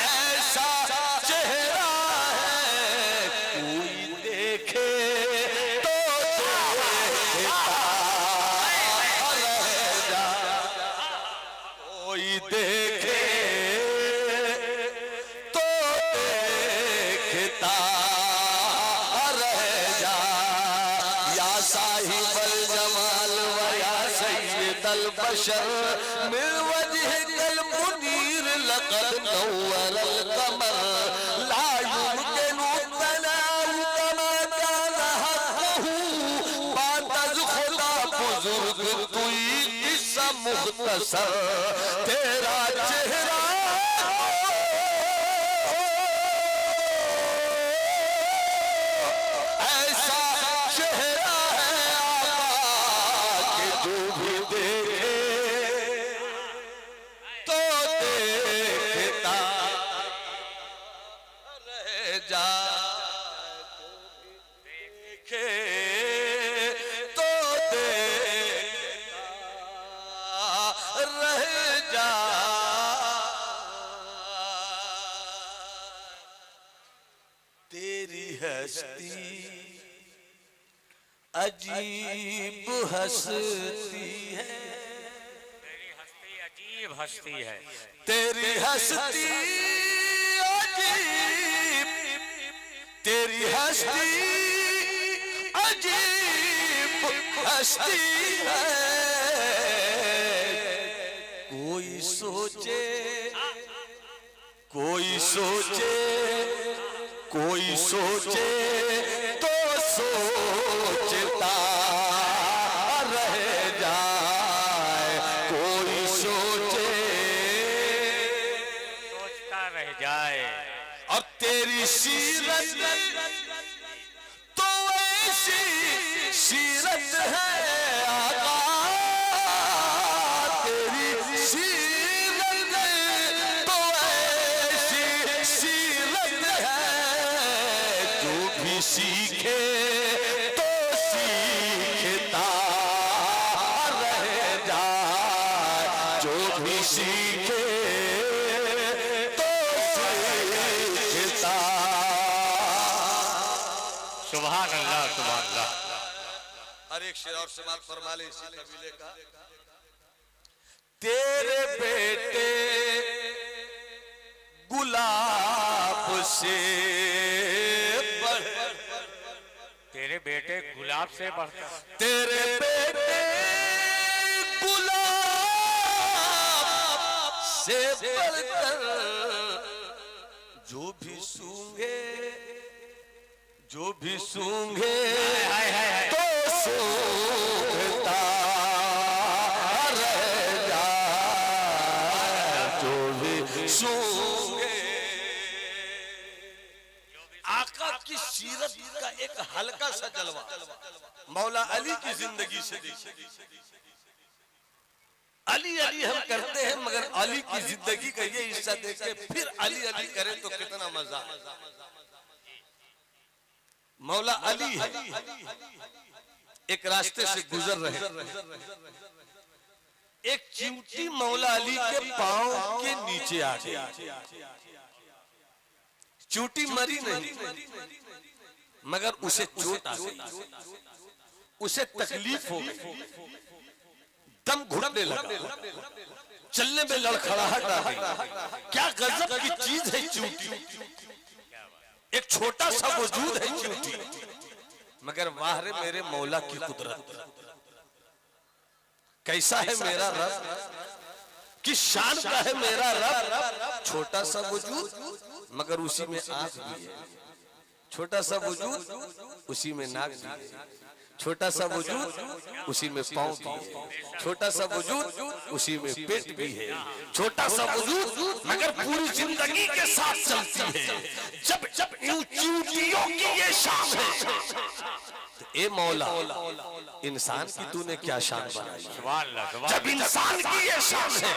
ऐसा चेहरा है, कोई देखे तो देखता रह जाए, कोई देखे तो देखता रह जाए। या साहिबल जमाल व या सय्यदल बशर मिल वजहिकल मुनीर लक़द नव्वरल क़मर ला युमकिनु तनाउ कमा काना हक़्क़ुहु बात अज़ खुदा बुज़ुर्ग तुई किस्सा मुख्तसर। तेरा चेहरा ऐसा चेहरा है आका कि जो भी देखे तो देखता रह जाए, देखे तो देखता रह जाए। तेरी हस्ती अजीब हस्ती है, तेरी हस्ती अजीब हस्ती है। तेरी हस्ती अजीब, तेरी हस्ती अजीब हस्ती है। कोई सोचे, कोई सोचे, कोई सोचे तो सोचता रह जाए, कोई सोचे सोचता रह जाए। और तेरी सीरत तो ऐसी सीरत है आका, तेरी सीरत भी सीखे तो सीखता रह जाए, जो भी सीखे तो सीखता। सुभान अल्लाह, सुभान अल्लाह। और एक शेर और समाप्त फरमा ले इसी कबीले का। तेरे बेटे गुलाब से बढ़, तेरे बेटे गुलाब से बढ़कर, तेरे बेटे गुलाब से बढ़कर, जो भी सूंघे, जो भी सूंघे तो सूंघता रह जाए, जो भी सूंघे। आका की सीरत का एक हल्का सा जलवा मौला अली की जिंदगी से देखिए। अली अली हम करते हैं, मगर अली की जिंदगी का ये हिस्सा देखे फिर अली अली करें तो कितना मजा। मौला अली एक रास्ते से गुजर रहे, एक चींटी मौला अली के पांव के नीचे आ गई। चींटी मरी नहीं, मगर उसे चोट आ गई, उसे तकलीफ हो गई, दम घुटने लगा, चलने में लड़खड़ाहट आ गई। क्या गजब की चीज है चींटी, एक छोटा सा वजूद है चींटी, मगर वाह रे मेरे मौला की कुदरत, कैसा है मेरा रब, किस शान का है मेरा रब। छोटा सा वजूद मगर उसी में आंख भी है, छोटा सा वजूद उसी में नाक भी है, छोटा सा वजूद उसी में पांव भी है, छोटा सा वजूद उसी में पेट भी है, छोटा सा वजूद मगर पूरी जिंदगी के साथ चलती है। जब जब इन चींटियों की ये शान है, तो ए मौला इंसान की तूने क्या शान बनाई। जब इंसान की ये शान है,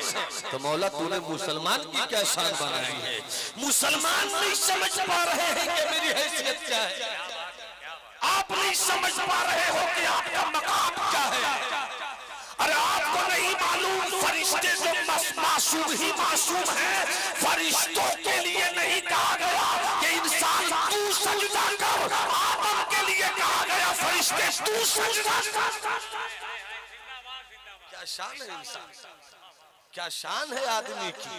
तो मौला तूने मुसलमान की क्या शान बनाई है। मुसलमान नहीं समझ पा रहे हैं कि मेरी हैसियत क्या है, आप नहीं समझ पा रहे हो कि आपका मकाम क्या है। अरे आपको नहीं मालूम फरिश्ते जो मासूम ही मासूम हैं, फरिश्तों के लिए नहीं कहा गया कि इंसान तू सजदा कर, आदम के लिए कहा गया फरिश्ते तू सजदा कर। क्या शान है इंसान, क्या शान है आदमी की।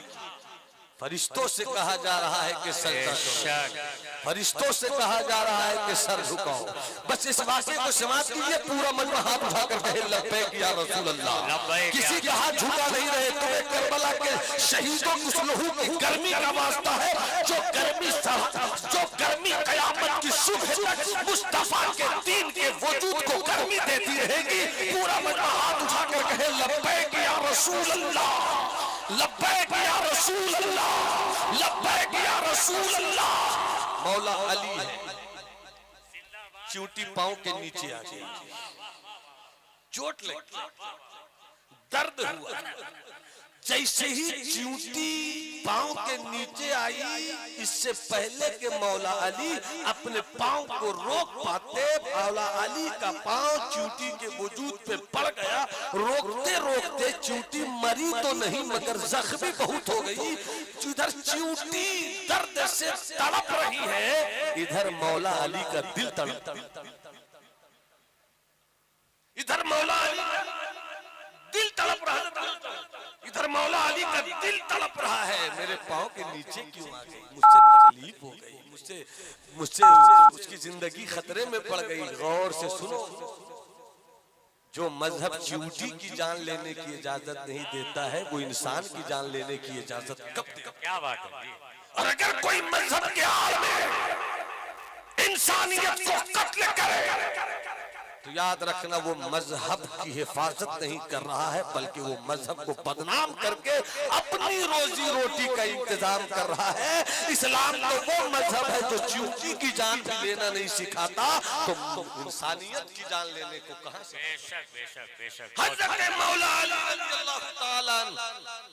फरिश्तों से कहा जा रहा है कि सजदा करो, फरिश्तों से कहा जा रहा है कि सर झुकाओ। बस इस वाक़े को समाप्त कीजिए, पूरा मजमा हाथ उठाकर कहे लब्बैक या रसूल अल्लाह। किसी का हाथ झुका नहीं रहे, तुम्हें करबला के शहीदों की लहू की गर्मी का वास्ता है, जो गर्मी कयामत की सुबह तक मुस्तफा के दीन के वजूद को गर्मी देती रहेगी। पूरा मजमा हाथ उठाकर कहे लब्बैक या रसूल अल्लाह, लब्बैक या रसूल अल्लाह, लब्बैक या रसूल अल्लाह। मौला अली है, चींटी पांव के नीचे आ गई, चोट लगी, दर्द हुआ। जैसे ही चींटी पांव के नीचे आई, इससे पहले के मौला अली अपने पांव को रोक पाते, मौला अली का पांव चींटी के वजूद पे पड़ गया। रोकते रोकते चींटी मरी तो नहीं, मगर जख्मी बहुत हो गई। इधर चींटी दर्द से तड़प रही है, इधर मौला अली का दिल तड़प, इधर मौला अली का दिल तड़प रहा है, इधर मौला अली का दिल तड़प रहा है। मेरे पांव के नीचे क्यों आ गई, मुझसे तकलीफ हो गई, मुझसे उसकी जिंदगी खतरे में पड़ गई। गौर से सुनो, जो मजहब चींटी की जान लेने की इजाजत नहीं देता है, वो इंसान की जान लेने की इजाजत कब देगा। क्या बात है। और अगर कोई मजहब के आड़ में इंसानियत को कत्ल करे, तो याद रखना वो मजहब की हिफाजत नहीं कर रहा है, बल्कि वो मजहब को बदनाम करके अपनी रोजी रोटी का इंतजाम कर रहा है। इस्लाम तो वो मजहब है जो चूंटी की जान भी लेना नहीं सिखाता, तो इंसानियत की जान लेने को कहां से। बेशक बेशक बेशक। हज़रत मौला अली रज़ियल्लाहु ताला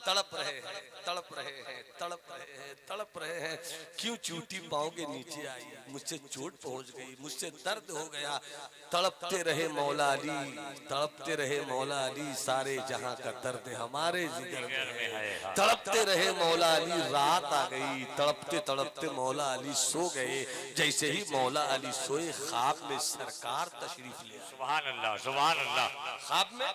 तड़प रहे हैं, तड़प रहे हैं, तड़प रहे हैं, तड़प रहे हैं। क्यों चूंटी पांव के नीचे आई, मुझसे चोट पहुंच गई, मुझसे दर्द हो गया। तड़पते रहे मौला अली, तड़पते रहे मौला अली, सारे जहां का दर्द हमारे जिगर में है। तड़पते रहे मौला अली, रात आ गई, तड़पते तड़पते मौला अली सो गए। जैसे ही मौला अली सोए, ख्वाब में सरकार तशरीफ ले। सुभान अल्लाह सुभान अल्लाह। ख्वाब में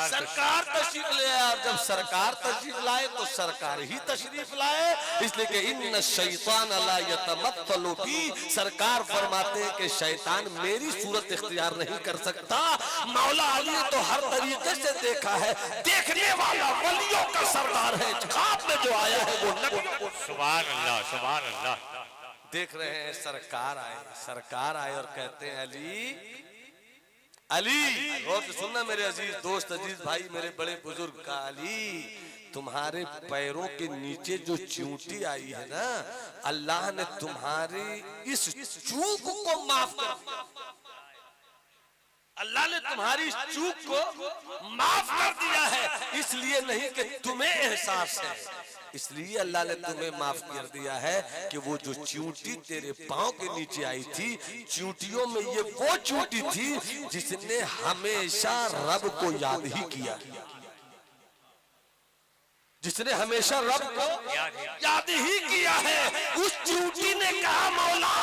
सरकार तशरीफ ले आया। जब सरकार तशरीफ लाए तो सरकार ही तशरीफ लाए, इसलिए कि इन्न शैतान ला यतमत्तलु फी, सरकार फरमाते हैं कि शैतान मेरी सूरत इख्तियार नहीं कर सकता। मौला अली ने तो हर तरीके से देखा है, देखने वाला वलियों का सरदार है। ख्वाब में जो आया है वो नबी। सुभान अल्लाह सुभान अल्लाह। देख रहे हैं सरकार आए, सरकार आए और कहते हैं अली अली, गौर से सुनना मेरे अजीज दोस्त, अजीज भाई, मेरे बड़े बुजुर्ग का, अली तुम्हारे पैरों के नीचे जो चूंटी आई है ना, अल्लाह ने तुम्हारी इस चूक को माफ कर दिया। अल्लाह ने तुम्हारी चूक को माफ कर दिया है, इसलिए नहीं कि तुम्हें एहसास है, इसलिए अल्लाह ने तुम्हें माफ कर दिया है कि वो जो चूंटी तेरे पांव के नीचे आई थी, चूंटियों में ये वो चूंटी थी जिसने हमेशा रब को याद ही किया, जिसने हमेशा रब को याद ही किया है। उस चूंटी ने कहा मौला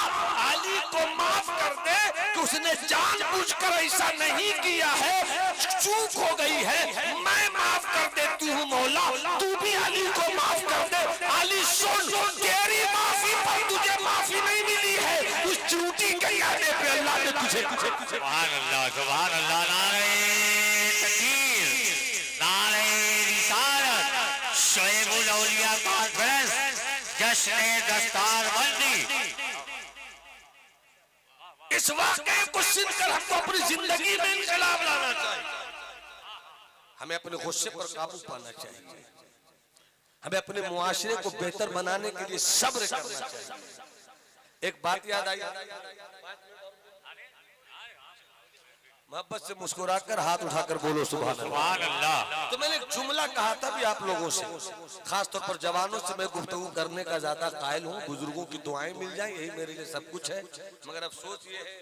अली को माफ कर दे कि उसने जानबूझकर ऐसा नहीं किया है, चूक हो गई है, मैं माफ कर देती हूँ मौला, तू भी अली को माफ कर दे। अली सुन, तेरी माफी पर तुझे माफी नहीं मिली है, उस चूंटी के कहने पे अल्लाह ने तुझे। सुभान अल्लाह सुभान अल्लाह। नारे तकबीर, नारे रिसालत, शोएबुल औलिया कॉन्फ्रेंस, जश्न दस्तारबंदी। इस वाक़ये को सुनकर हमको अपनी जिंदगी में इनकलाब लाना चाहिए, हमें अपने गुस्से पर काबू पाना चाहिए, हमें अपने मुआशरे को बेहतर बनाने के लिए सब्र करना चाहिए। एक बात याद आई, मोहब्बत से मुस्कुराकर हाथ उठाकर बोलो सुभान अल्लाह। तो मैंने एक जुमला कहा था भी आप लोगों से, खास तौर पर जवानों से मैं गुफ्तगू करने का ज्यादा कायल हूँ, बुजुर्गों की दुआएं मिल जाएं यही मेरे लिए सब कुछ है। मगर अफसोस ये है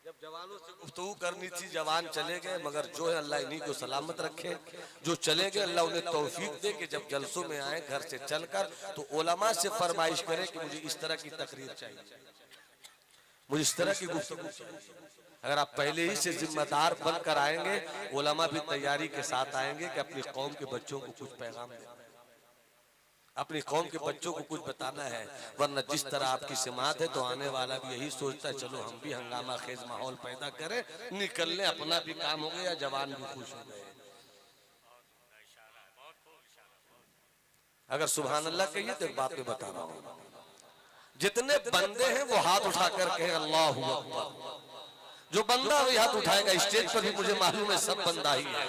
जब जवानों से गुफ्तगू करनी थी, जवान चले गए, मगर जो है अल्लाह इन्हीं को सलामत रखे, जो चले गए अल्लाह उन्हें तौफीक दे कि जब जलसों में आए घर से चलकर तो उलमा से फरमाइश करें कि मुझे इस तरह की तकरीर चाहिए, मुझे इस तरह की गुफ्तगू चाहिए। अगर आप पहले ही से जिम्मेदार बनकर आएंगे, उलमा भी तैयारी के साथ आएंगे कि अपनी कौम के बच्चों को कुछ पैगाम देना है, अपनी कौम के बच्चों को कुछ बताना है। वरना जिस तरह आपकी समात है तो आने वाला भी यही सोचता है चलो हम भी हंगामा खेज माहौल पैदा करें, निकलने अपना भी काम हो गया, जवान भी खुश हो गए। अगर सुभान अल्लाह कहिए तो एक बात मैं बता रहा हूँ, जितने बंदे हैं वो हाथ उठाकर कहे अल्लाहु अकबर। जो बंदा भी हाथ उठाएगा स्टेज पर भी मुझे मालूम है सब बंदा ही है।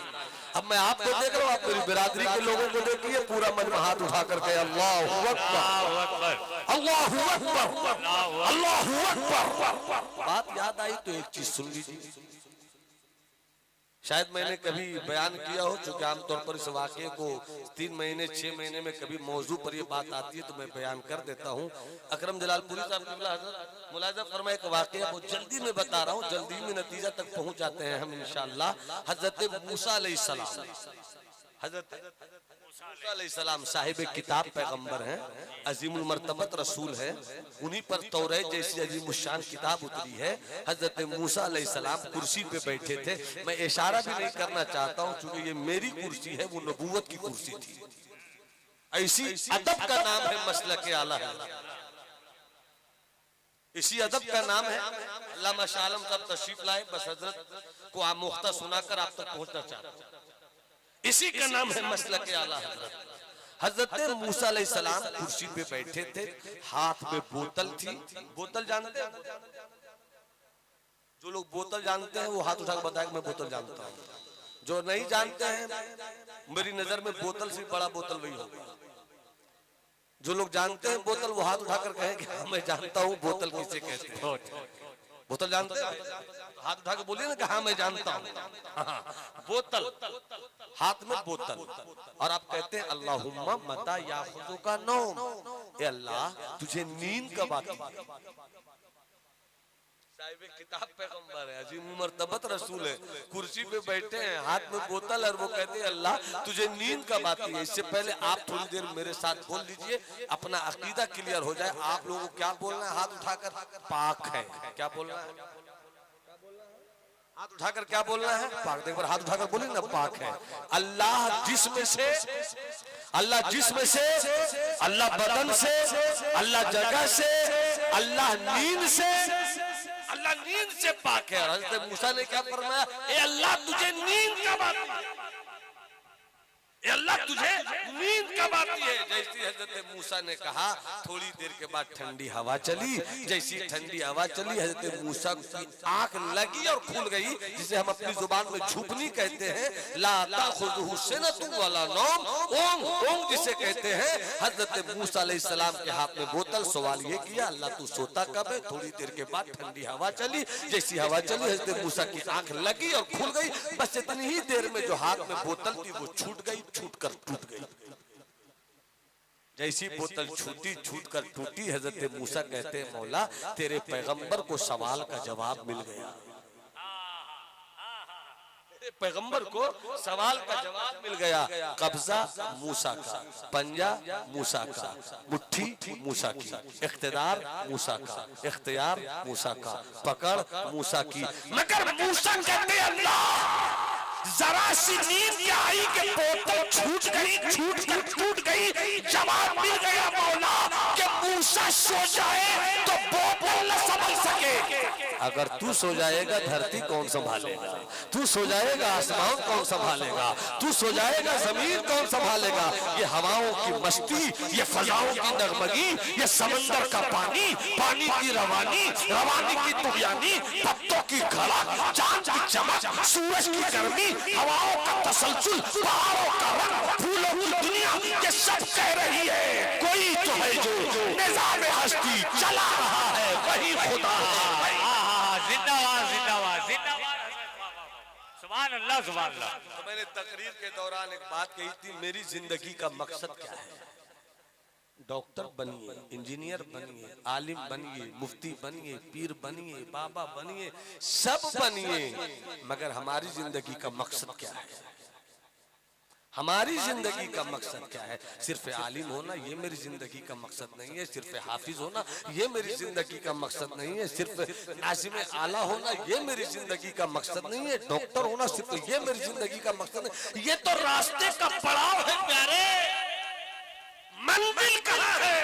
अब मैं आपको देख रहा हूँ, आप मेरी बिरादरी के लोगों को देखिए, पूरा मन में हाथ उठाकर कहे अल्लाहु अकबर, अल्लाहु अकबर, अल्लाहु अकबर। बात याद आई तो एक चीज सुन लीजिए, शायद मैंने कभी बयान किया हो, चूंकि आमतौर पर इस वाक़े को 3 महीने 6 महीने में कभी मौजू पर ये बात आती है तो मैं बयान कर देता हूँ। अकरम जलालपुरी साहब मुलाज़ा फरमाए एक वाक़या वो जल्दी में बता रहा हूँ, जल्दी में नतीजा तक पहुँच जाते हैं हम इंशाअल्लाह। हज़रत मूसा अलैहिस्सलाम, हज़रत मूसा अलैहिस्सलाम साहिब किताब पैगंबर हैं, अजीमुल मर्तबत रसूल हैं, उन्हीं पर तौरात जैसी अजीमुशान किताब उतरी है। हजरत मूसा अलैहिस्सलाम कुर्सी पे बैठे थे, मैं इशारा भी नहीं करना चाहता हूँ क्योंकि ये मेरी कुर्सी है, वो नबूवत की कुर्सी थी। ऐसी अदब का नाम है मसलक आला है, इसी अदब का नाम है। अल्लामा शाह आलम साहब तशरीफ लाए, बस हजरत को आमुख्ता सुनाकर आप तक पहुंचना चाहता हूं, इसी का नाम है मसलक आला हजरत। हजरत मूसा अलैहिस्सलाम कुर्सी पे बैठे थे, हाथ में बोतल थी। बोतल जानते हैं? जो लोग बोतल जानते हैं वो हाथ उठाकर बताया कि मैं बोतल जानता हूं। जो नहीं जानते हैं, मेरी नजर में बोतल से बड़ा बोतल वही होगा जो लोग जानते हैं बोतल वो हाथ उठाकर कहें कि हाँ मैं जानता हूँ बोतल किसे कहते हैं। बोतल जानते हैं? हाथ उठा के बोलिए ना कि हाँ मैं जानता हूँ। हाँ, बोतल, हाथ में बोतल, और आप कहते हैं अल्लाहुम्मा मता याखुज़ुका नौम, ए अल्लाह तुझे नींद कब आती है। साहिब किताब पैगंबर है, अजीम मर्तबत रसूल है, कुर्सी पे बैठे हैं, हाथ में बोतल, और वो कहते हैं अल्लाह तुझे नींद कब आती है। इससे पहले आप थोड़ी देर मेरे साथ बोल लीजिए, अपना अकीदा क्लियर हो जाए। आप लोगों को क्या बोलना है? हाथ उठाकर पाक है। क्या बोलना है? हाथ उठाकर क्या बोलना है? पाक। एक बार हाथ उठाकर बोलिए ना, पाक है। अल्लाह जिस्म से, अल्लाह जिस्म से, अल्लाह बदन से, अल्लाह जगह से, अल्लाह नींद से, अल्लाह नींद से पाक है। हज़रत मूसा ने क्या फरमाया? ए अल्लाह तुझे नींद कब आती है, ए अल्लाह तुझे नींद कब आती है। जैसी हज़रत मूसा ने कहा, थोड़ी देर के बाद ठंडी हवा चली। जैसी ठंडी हवा चली, हज़रत मूसा की आंख लगी और खुल गई, जिसे हम अपनी जुबान में झुपनी कहते हैं। ला ताखुज़ुहु सिनतुन वला नौम, ओंग ओंग जिसे कहते हैं। हज़रत मूसा अलैहिस्सलाम के हाथ में बोतल। सवाल ये किया, अल्लाह तू सोता कब है? थोड़ी देर के बाद ठंडी हवा चली। जैसी हवा चली, हज़रत मूसा की आंख लगी और खुल गई। बस इतनी ही देर में जो हाथ में बोतल थी वो छूट गई, छूट कर टूट गई। जैसी बोतल छूटी, छूट कर टूटी। हज़रत मूसा कहते हैं मौला तेरे पैगंबर को सवाल का जवाब मिल गया। तेरे पैगंबर को सवाल का जवाब मिल गया। कब्जा मूसा का, पंजा मूसा का, मुट्ठी मूसा की, इख्तिदार मूसा का, इख्तियार मूसा का, पकड़ मूसा की। मगर मूसा कहते अल्लाह जरा सी नींद क्या आई कि बोतल छूट गई, छूट कर टूट गई। जवाब मिल गया मौला कि मूसा सो जाए तो बोतल न संभल सके। अगर तू सो जाएगा धरती कौन संभालेगा? तू सो जाएगा आसमान कौन संभालेगा? तू सो जाएगा जमीन कौन संभालेगा? ये हवाओं की मस्ती, ये फजाओं की नगमगी, ये समंदर का पानी, पानी की रवानी, रवानी की तुगयानी, पत्तों की घड़ा, चांद की चमक, सूरज की गर्मी, हवाओं का तसलसल, पहाड़ों का रंग, फूलों की दुनिया, ये सब कह रही है कोई तो है जो निज़ाम हस्ती चला रहा है, वही खुदा है। जिंदाबाद जिंदाबाद जिंदाबाद, सुभान अल्लाह सुभान अल्लाह। तो मैंने तकरीर के दौरान एक बात कही थी, मेरी जिंदगी का मकसद क्या है? डॉक्टर बनिए, इंजीनियर बनिए, आलिम बनिए, मुफ्ती बनिए, पीर बनिए, बाबा बनिए, सब बनिए, मगर हमारी जिंदगी का मकसद क्या है? हमारी जिंदगी का मकसद क्या है? सिर्फ आलिम होना ये मेरी जिंदगी का मकसद नहीं है। सिर्फ हाफिज होना ये मेरी जिंदगी का मकसद नहीं है। सिर्फ आज़िम आला होना ये मेरी जिंदगी का मकसद नहीं है। डॉक्टर होना सिर्फ ये मेरी जिंदगी का मकसद नहीं। ये तो रास्ते का पड़ाव है प्यारे, मंजिल कहाँ है?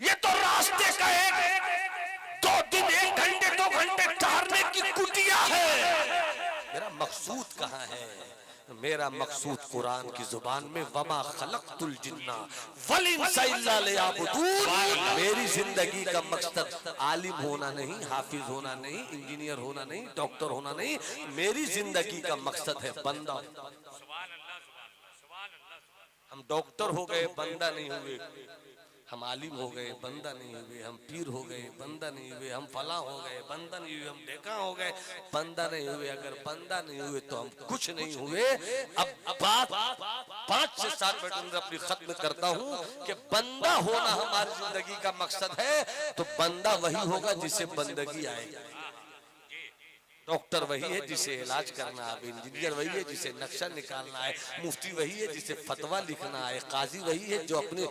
ये तो रास्ते का एक 2 दिन 1 घंटे 2 घंटे ठहरने की कुटिया है। मेरा मकसूद कहाँ है? मेरा मकसूद कुरान की जुबान में वमा खलक़तुल जिन्ना वल इंसा इल्ला लियअबुदून। मेरी जिंदगी का मकसद आलिम होना नहीं, हाफिज होना नहीं, इंजीनियर होना नहीं, डॉक्टर होना नहीं। मेरी जिंदगी का मकसद है बंदा। हम डॉक्टर हो गए, बंदा नहीं हुए। हम आलिम हो गए, बंदा नहीं हुए। हम पीर हो गए, बंदा नहीं हुए। हम फला हो गए, बंदा नहीं हुए। हम डेका हो गए, बंदा नहीं हुए। अगर बंदा नहीं हुए तो हम कुछ नहीं हुए। अब बात 5 से 7 मिनट अंदर अपनी खत्म करता हूँ कि बंदा होना हमारी जिंदगी का मकसद है। तो बंदा वही होगा जिसे बंदगी आएगी। डॉक्टर वही है जिसे इलाज करना है, इंजीनियर वही है जिसे नक्शा निकालना है, मुफ्ती वही है जिसे फतवा लिखना है, काजी वही है जो अपने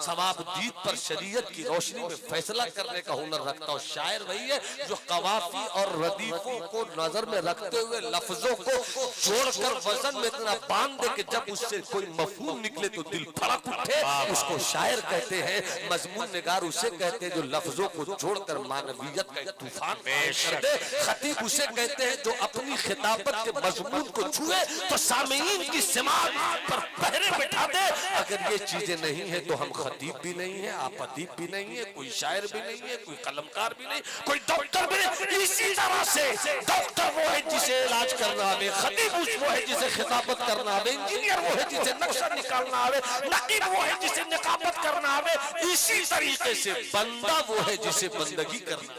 सवाब दीद पर शरीयत की रोशनी में फैसला करने का हुनर रखता है, शायर वही है जो कवाफी और रदीफों को नजर में रखते हुए लफ्जों को जोड़कर वजन में इतना बांध दे कि जब उससे कोई मफहूम निकले तो दिल फड़क उठे, उसको शायर कहते हैं। मजमून निगार उसे कहते हैं जो लफ्जों को जोड़कर मानवीयत का एक तूफान कर दे। खतीब उसे कहते हैं जो अपनी खिताबत के मजमून को छुए तो सामीन की सिमात पर पहरे बिठा दे। अगर ये चीजें नहीं है तो हम खतीब भी नहीं है, आप अदीब भी नहीं है, कोई शायर भी नहीं है, कोई कलमकार भी नहीं, कोई डॉक्टर भी नहीं। इसी तरह से डॉक्टर वो है जिसे इलाज करना आवे, खतीब वो है जिसे खिताबत करना आवे, इंजीनियर वो है जिसे नक्शा निकालना आवे, नकीब वो है जिसे निकाबत करना आवे। इसी तरीके से बंदा वो है जिसे बंदगी करना।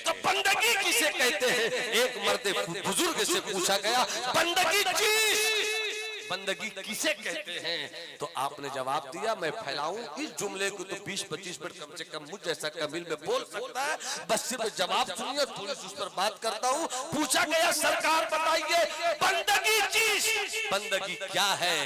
तो बंदगी किसे कहते हैं? एक मर्द बुजुर्ग से पूछा गया, बंदगी बंदगी किसे कहते हैं? तो आपने जवाब दिया, मैं फैलाऊं इस जुमले को तो 20-25 मिनट कम से कम मुझ जैसा कमील में बोल सकता है। बस सिर्फ जवाब सुनिए, थोड़ी सी उस पर बात करता हूं। पूछा गया, सरकार बताइए बंदगी चीज, बंदगी क्या है?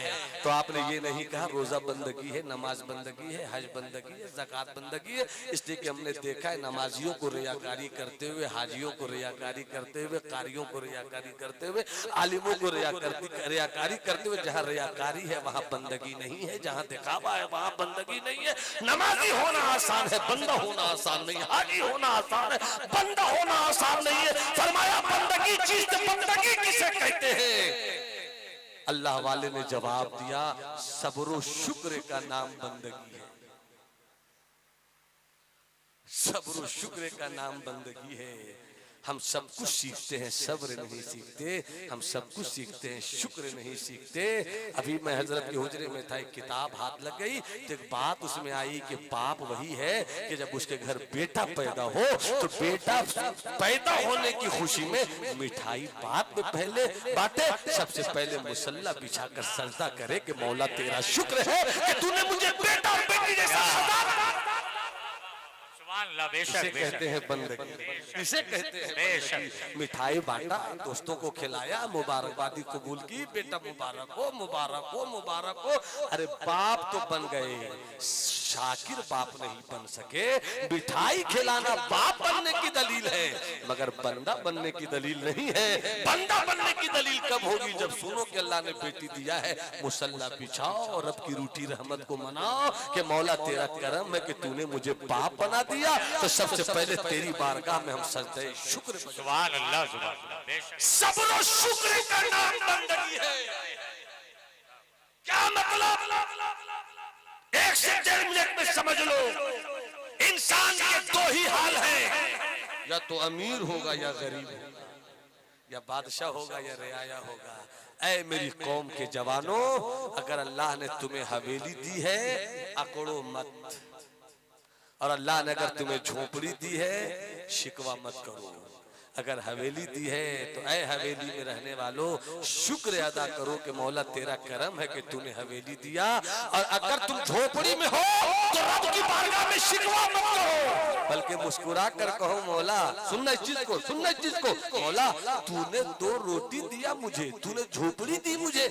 तो आपने ये नहीं कहा रोजा बंदगी है, नमाज बंदगी है, हज बंदगी है, ज़कात बंदगी है। इसलिए कि हमने देखा है नमाजियों को रियाकारी करते हुए, हाजियों को रियाकारी करते हुए, कारियों को रियाकारी करते हुए, आलिमों को रियाकारी करते हुए। जहाँ रियाकारी है वहाँ बंदगी नहीं है, जहाँ दिखावा है वहाँ बंदगी नहीं है। नमाजी होना आसान है, बंदा होना आसान नहीं है। हाजी होना आसान है, बंदा होना आसान नहीं है। फरमाया बंदगी चीज, बंदगी किसे कहते हैं? अल्लाह वाले ने जवाब दिया, सब्र शुक्र का नाम बंदगी है। सब्र शुक्र का नाम बंदगी है। हम सब कुछ सीखते हैं, सब्र नहीं सीखते। हम सब कुछ सीखते हैं, शुक्र नहीं सीखते। अभी मैं हजरत के हुजरे में था, एक किताब हाथ लग गई तो एक बात उसमें आई कि पाप वही है कि जब उसके घर बेटा पैदा हो तो बेटा पैदा होने की खुशी में मिठाई बाद में पहले बांटे, सबसे पहले मुसल्ला बिछाकर सजदा करे कि मौला तेरा शुक्र है कि तूने मुझे बेटा और बेटी जैसा इसे कहते हैं बंदगी। इसे कहते हैं मिठाई बांटा, दोस्तों को खिलाया, मुबारकबादी कबूल की, बेटा मुबारक हो, मुबारक हो, मुबारक हो। अरे बाप तो बन गए, शाकिर बाप नहीं बन सके। मिठाई खिलाना बाप बनने की दलील है, मगर बंदा बनने की दलील नहीं है। बंदा बनने की दलील कब होगी? जब सुनो कि अल्लाह ने बेटी दिया है, मुसल्ला बिछाओ और रब की रूठी रहमत को मनाओ कि मौला तेरा करम है कि तूने मुझे बाप बना दिया। तो सबसे पहले तेरी बारगाह में हम सजदे शुक्र। सुभान अल्लाह, सुभान अल्लाह। सब्र और शुक्र का नाम बंदगी है। क्या मतलब? 1 से 1.5 मिनट में समझ लो, इंसान के 2 ही हाल हैं, या तो अमीर होगा या गरीब होगा, या बादशाह होगा या रियाया होगा। ऐ मेरी कौम के जवानों, अगर अल्लाह ने तुम्हें हवेली दी है अकड़ो मत, और अल्लाह ने अगर तुम्हें झोपड़ी दी है शिकवा मत करो। अगर हवेली दी है तो ऐ हवेली में रहने वालों शुक्र अदा करो कि मौला तेरा करम है कि तूने हवेली दिया। और अगर तुम झोपड़ी में हो तो रब की बारगाह में शिकवा मत करो, बल्कि मुस्कुरा कर कहो मौला, सुनना इस चीज को, सुनना इस चीज को, मौला तूने 2 रोटी दिया मुझे, तूने झोपड़ी दी मुझे,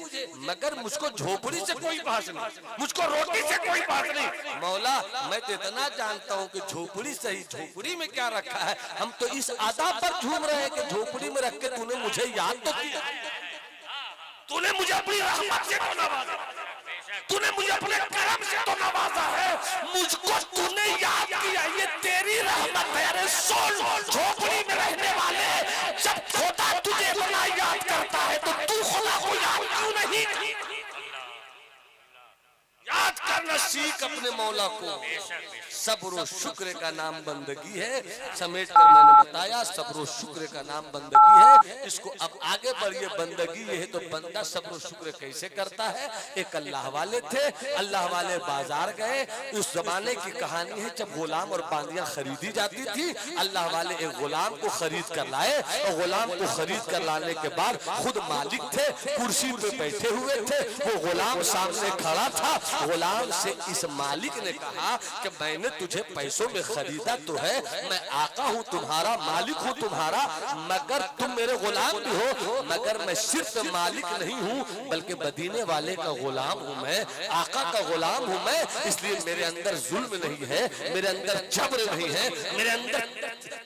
मगर मुझको झोपड़ी से कोई बात नहीं, मुझको रोटी से कोई बात नहीं। मौला मैं तो इतना जानता हूँ कि झोपड़ी सही, झोपड़ी में क्या रखा है। हम तो इस आदाब पर घूम रहे हैं कि झोपड़ी में रख के तूने मुझे याद तो किया, तूने मुझे अपनी रहमत से तो नवाजा, तूने मुझे अपने करम से तो नवाजा है, मुझको तूने याद किया, ये तेरी रहमत है। अरे सुन, झोपड़ी में रहने वाले, जब खुदा तुझे अपना याद करता है तो तू खुदा को याद क्यों नहीं? याद करना सीख अपने मौला को। सब्र शुक्र का नाम बंदगी है। समेट कर मैंने बताया, सब्र शुक्र का नाम बंदगी है। इसको अब आगे बढ़िए, बंदगी ये है तो बंदा सब्र शुक्र कैसे करता है। एक अल्लाह वाले थे, अल्लाह वाले बाजार गए। उस जमाने की कहानी है जब गुलाम और बांदियां खरीदी जाती थी। अल्लाह वाले एक गुलाम को खरीद कर लाए, और गुलाम को खरीद कर लाने के बाद खुद मालिक थे, कुर्सी पे बैठे हुए थे। वो गुलाम सामने खड़ा था। गुलाम से इस मालिक ने कहा कि मैंने तुझे पैसों में खरीदा तो है, मैं आका हूँ तुम्हारा, मालिक हूँ तुम्हारा, मगर तुम मेरे गुलाम भी हो, मगर मैं सिर्फ मालिक नहीं हूँ बल्कि मदीने वाले का गुलाम हूँ, मैं आका का गुलाम हूँ मैं। इसलिए मेरे अंदर जुल्म नहीं है, मेरे अंदर जबर नहीं है, मेरे अंदर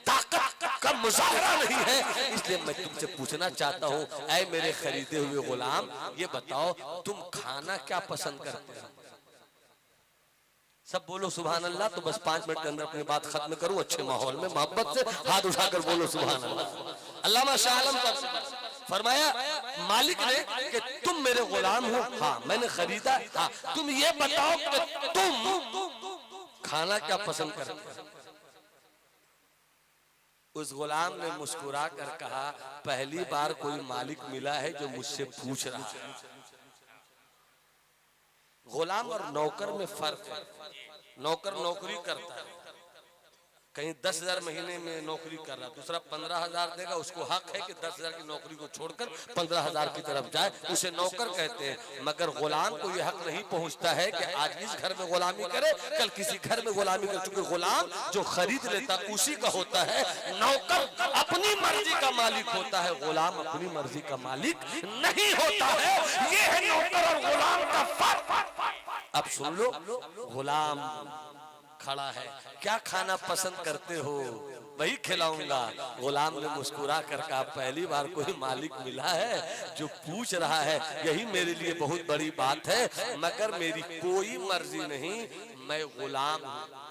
ताकत का मुजाहरा नहीं है। इसलिए मैं तुमसे पूछना चाहता हूँ, ऐ मेरे खरीदे हुए गुलाम, ये बताओ तुम खाना क्या पसंद करते हो? सब बोलो सुभान अल्लाह। तो बस 5 मिनट के अंदर अपनी बात खत्म करूं अच्छे माहौल में, मोहब्बत से हाथ उठाकर बोलो सुभान अल्लाह। अल्लामा शाह आलम पर फरमाया मालिक ने कि तुम मेरे गुलाम हो, हाँ मैंने खरीदा, हाँ तुम ये बताओ कि तुम खाना क्या पसंद करते हो। उस गुलाम ने मुस्कुरा कर कहा पहली बार कोई मालिक मिला है जो मुझसे पूछ रहा है। गुलाम और नौकर में फर्क है। नौकर नौकरी करता है, कहीं 10,000 महीने में नौकरी कर रहा, दूसरा 15,000 देगा, उसको हक है कि 10,000 की नौकरी को छोड़कर 15,000 की तरफ जाए, उसे नौकर कहते हैं। मगर गुलाम को यह हक नहीं पहुंचता है कि आज इस घर में गुलामी करे, कल किसी घर में गुलामी करे, क्योंकि गुलाम जो खरीद लेता उसी का होता है। नौकर अपनी मर्जी का मालिक होता है, गुलाम अपनी मर्जी का मालिक नहीं होता है। ये है नौकर और गुलाम का फर्क। अब सुन लो, गुलाम खड़ा है, क्या खाना पसंद करते हो, वही खिलाऊंगा। गुलाम ने मुस्कुरा कर कहा पहली बार कोई मालिक मिला है जो पूछ रहा है, यही मेरे लिए बहुत बड़ी बात है। मगर मेरी कोई मर्जी नहीं, मैं गुलाम हूं,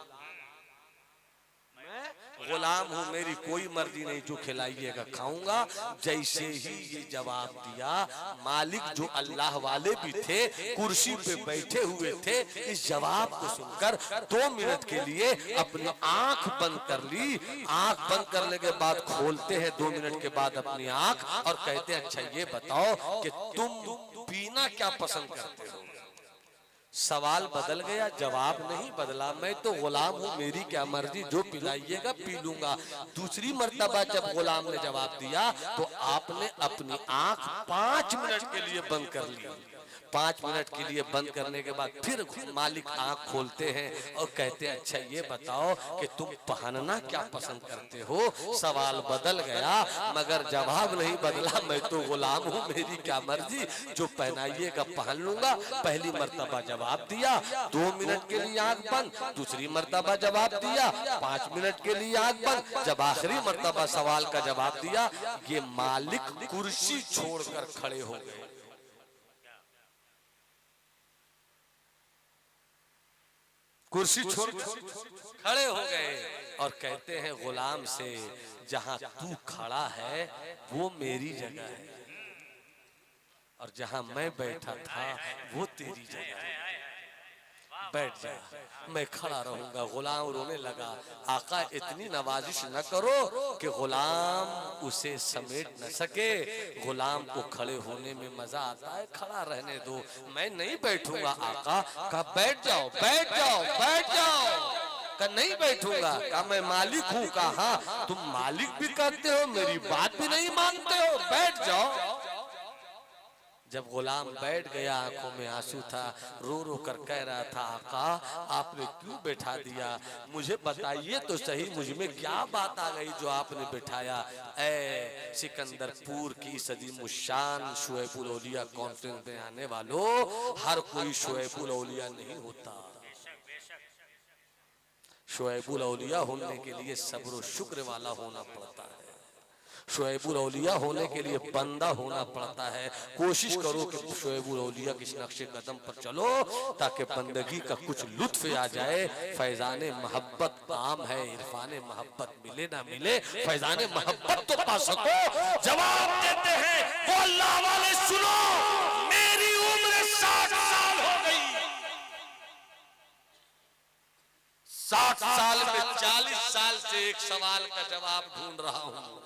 गुलाम हूं, मेरी कोई मर्जी नहीं, जो खिलाइएगा खाऊंगा। जैसे ही ये जवाब दिया, मालिक जो अल्लाह वाले भी थे कुर्सी पे बैठे हुए थे, इस जवाब को सुनकर 2 मिनट के लिए अपनी आंख बंद कर ली। आंख बंद करने के बाद खोलते हैं 2 मिनट के बाद अपनी आंख और कहते हैं अच्छा ये बताओ कि तुम पीना क्या पसंद करते हो। सवाल बदल गया, जवाब नहीं बदला। मैं तो गुलाम हूँ, मेरी क्या मर्जी, जो पिलाइएगा पी लूंगा। दूसरी मर्तबा जब गुलाम ने जवाब दिया तो आपने अपनी आंख 5 मिनट के लिए बंद कर ली। 5 मिनट के लिए बंद करने के बाद फिर मालिक आंख खोलते हैं और कहते हैं अच्छा ये बताओ कि तुम पहनना क्या पसंद करते हो। सवाल बदल गया मगर जवाब नहीं बदला। मैं तो गुलाम हूँ, मेरी क्या मर्जी, जो पहनाइएगा पहन लूंगा। पहली मर्तबा जवाब दिया, 2 मिनट के लिए आंख बंद। दूसरी मर्तबा जवाब दिया, 5 मिनट के लिए आंख बंद। जब आखिरी मर्तबा सवाल का जवाब दिया, ये मालिक कुर्सी छोड़कर खड़े हो गए। कुर्सी छोड़ खड़े हो गए और कहते हैं गुलाम से जहां तू खड़ा है वो मेरी जगह है और जहां मैं बैठा था वो तेरी जगह है, बैठ जा, मैं खड़ा रहूंगा। गुलाम रोने लगा, आका इतनी नवाजिश न करो कि गुलाम उसे समेट न सके। गुलाम को खड़े होने में मजा आता है, खड़ा रहने दो, मैं नहीं बैठूंगा। आका कहा बैठ जाओ बैठ जाओ बैठ जाओ। कहा नहीं बैठूंगा। कहा मैं मालिक हूँ। कहा हाँ तुम मालिक भी कहते हो, मेरी बात भी नहीं मानते हो, बैठ जाओ। जब गुलाम बैठ गया, आंखों में आंसू था, रो रो कर कह रहा था आका आपने क्यों बैठा दिया, मुझे बताइए तो सही, मुझ में क्या बात आ गई जो आपने बैठाया। ए सिकंदरपुर की सदी मुशान शुएबुल औलिया कॉन्फ्रेंस में आने वालों, हर कोई शुएबुल औलिया नहीं होता। शुएबुल औलिया होने के लिए सब्र और शुक्र वाला होना पड़ता है। शुएबुल औलिया होने के लिए बंदा होना पड़ता है। कोशिश करो कि शुएबुल औलिया के नक्शे कदम पर चलो ताकि बंदगी का कुछ लुत्फ आ जाए। फैजाने मोहब्बत आम है, इरफाने मोहब्बत मिले ना मिले, फैजाने मोहब्बत तो पा सको। जवाब देते हैं वो अल्लाह वाले सुनो, मेरी उम्र 60 साल हो गई। 60 साल में 40 साल से एक सवाल का जवाब ढूंढ रहा हूं,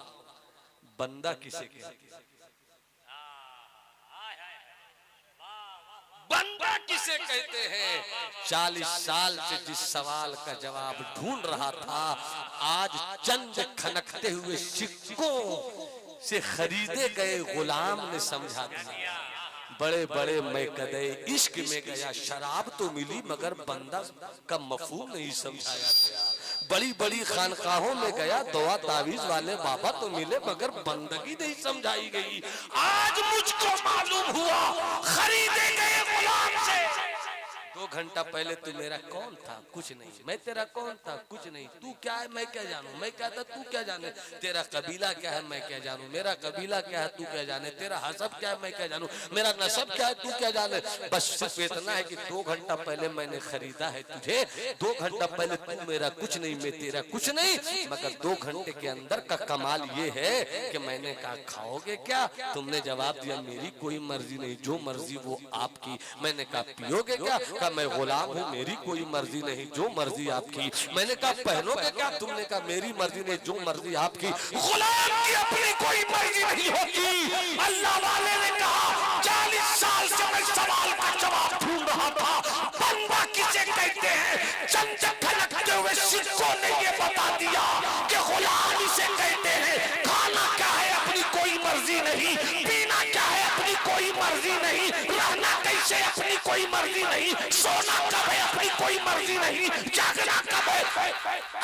बंदा किसे कहते हैं, बंदा किसे कहते हैं। 40 साल से जिस सवाल का जवाब ढूंढ रहा था, आज चंद खनकते हुए सिक्कों से खरीदे गए गुलाम ने समझा दिया। बड़े बड़े मैं कदे इश्क में गया, शराब तो मिली मगर बंदा का मफहूम नहीं समझाया गया। बड़ी बड़ी खानकाहों में गया, दुआ तावीज वाले बाबा तो मिले मगर बंदगी नहीं समझाई गई। आज मुझको मालूम हुआ खरीदे गए गुलाम से 2 2 घंटा पहले तू मेरा कौन था? कुछ नहीं। मैं तेरा कौन था? कुछ नहीं। तू क्या है? मैं क्या जानूं? मैं क्या था? तू क्या जाने? तेरा कबीला क्या है? मैं क्या जानूं? मेरा कबीला क्या है? तू क्या जाने? तेरा हसब क्या है? मैं क्या जानूं? मेरा नसब क्या है? तू क्या जाने? बस सिर्फ इतना है कि 2 घंटा पहले मैंने खरीदा है तुझे, 2 घंटा पहले तू मेरा कुछ नहीं, मैं तेरा कुछ नहीं, मगर 2 घंटे के अंदर का कमाल ये है कि मैंने कहा खाओगे क्या? तुमने जवाब दिया मेरी कोई मर्जी नहीं, जो मर्जी वो आपकी। मैंने कहा पियोगे क्या? कहा मैं गुलाम हूँ, मेरी कोई मर्जी नहीं, जो मर्जी आपकी। मैंने कहा पहनोगे क्या? तुमने कहा मेरी मर्जी नहीं, जो मर्जी आपकी। गुलाम की अपनी कोई मर्जी नहीं होती। अल्लाह वाले ने कहा 40 साल से मैं सवाल का जवाब ढूंढ रहा था, बंदा किसे कहते हैं? चंद खनकते हुए सिक्कों ने ये बता दिया कि गुलाम इसे कहते हैं। खाना क्या है? अपनी कोई मर्जी नहीं। पीना क्या है? अपनी कोई मर्जी नहीं। रहना कैसे? अपनी कोई मर्जी नहीं। सोना कब है? अपनी कोई मर्जी नहीं। जागना कब है?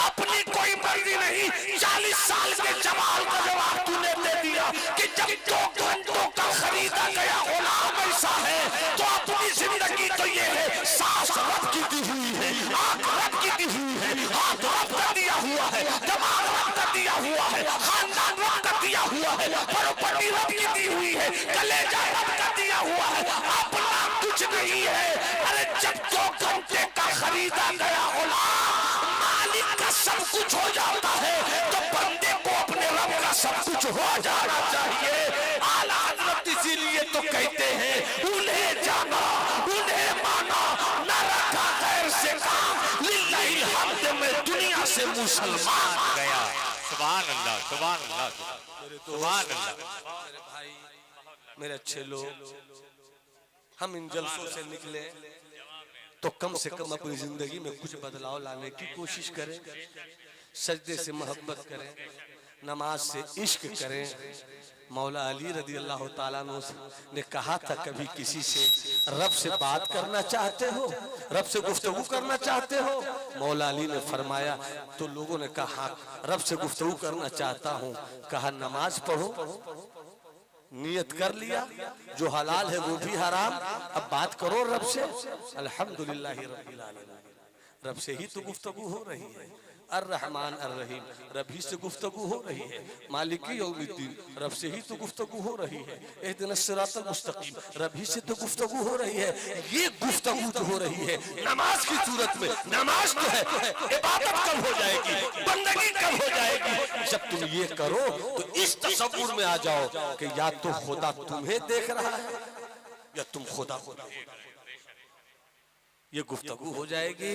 अपनी कोई मर्जी नहीं। 40 साल के सवाल का जवाब तूने दे दिया कि जब 2 घंटों का खरीदा गया गुलाम ऐसा है, तो अपनी जिंदगी तो ये है, सांस रब की दी हुई है, आंख रब की दी हुई है, हाथ रब का दिया हुआ है, दिमाग रब का दिया हुआ है, खानदान रब का दिया हुआ है, प्रॉपर्टी रब की दी हुई है, कलेजा रब का दिया हुआ है, अपना कुछ नहीं है। अरे जब 2 घंटे का खरीदा गया गुलाम मालिक का सब कुछ हो जाता है, तो बंदे को अपने रब का सब कुछ हो जाना चाहिए। आला हज़रत इसीलिए तो कहते हैं उन्हें जाना, उन्हें माना, न रखा गैर से काम, लिल्लाहिल हम्द में दुनिया से मुसलमान गया। सुभान अल्लाह, सुभान अल्लाह, सुभान अल्लाह। मेरे भाई, मेरे अच्छे लोग, हम इन जलसों से निकले तो कम से कम अपनी जिंदगी में कुछ बदलाव लाने की कोशिश करें। सजदे से मोहब्बत करें, नमाज से इश्क करें। मौला अली रदी अल्लाह ताला अन्हु ने कहा था कभी किसी से रब से बात करना चाहते हो, रब से गुफ्तगू करना चाहते हो? मौला अली ने फरमाया, तो लोगों ने कहा हाँ रब से गुफ्तगू करना चाहता हूँ। कहा नमाज पढ़ो। नियत कर लिया, जो हलाल है वो भी हराम, अब बात करो रब से। अल्हम्दुलिल्लाह रब्बिल आलमीन, रब से ही तो गुफ्तगू हो रही है। अर रहमान अर रहीम, रब ही से गुफ्तगू हो रही है। मालिकी यौमिद्दीन, रब से ही तो गुफ्तगू हो रही है। इहदिनस सिरातल मुस्तकीम, रब ही से तो गुफ्तगू हो रही है। ये गुफ्तगू जो हो रही है नमाज की सूरत में, नमाज तो है, इबादत कब हो जाएगी, बंदगी कब हो जाएगी? जब तुम ये करो तो इस तसव्वुर में आ जाओ कि या तो खुदा तुम्हें देख रहा है या तुम खुदा को देख रहे हो। ये गुफ्तगू हो जाएगी।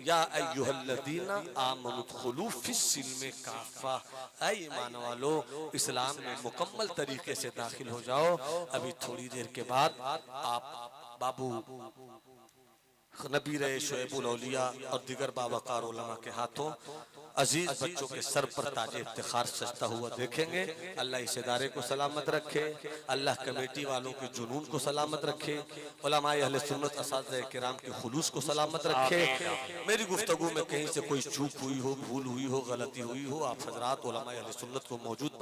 या अय्युहल्लज़ीना आमनुद्खुलू फिस्सिल्मि काफ़ा, ऐ ईमान वालो इस्लाम में मुकम्मल तरीके से दाखिल हो जाओ। अभी थोड़ी देर के बाद आप बाबू नबी रहे शुएबुल औलिया और दिगर बावकार उलमा के हाथों अजीज बच्चों के सर पर ताजे इफ्तिखार सजता हुआ देखेंगे। अल्लाह इस इदारे को सलामत रखे, अल्लाह कमेटी वालों के जुनून को सलामत रखे, उलमाए अहले सुन्नत असातिज़ाए किराम के खुलूस को सलामत रखे। मेरी गुफ्तगू में कहीं से कोई चूक हुई हो, भूल हुई हो, गलती हुई हो, आप हजरात उलमाए अहले सुन्नत को मौजूद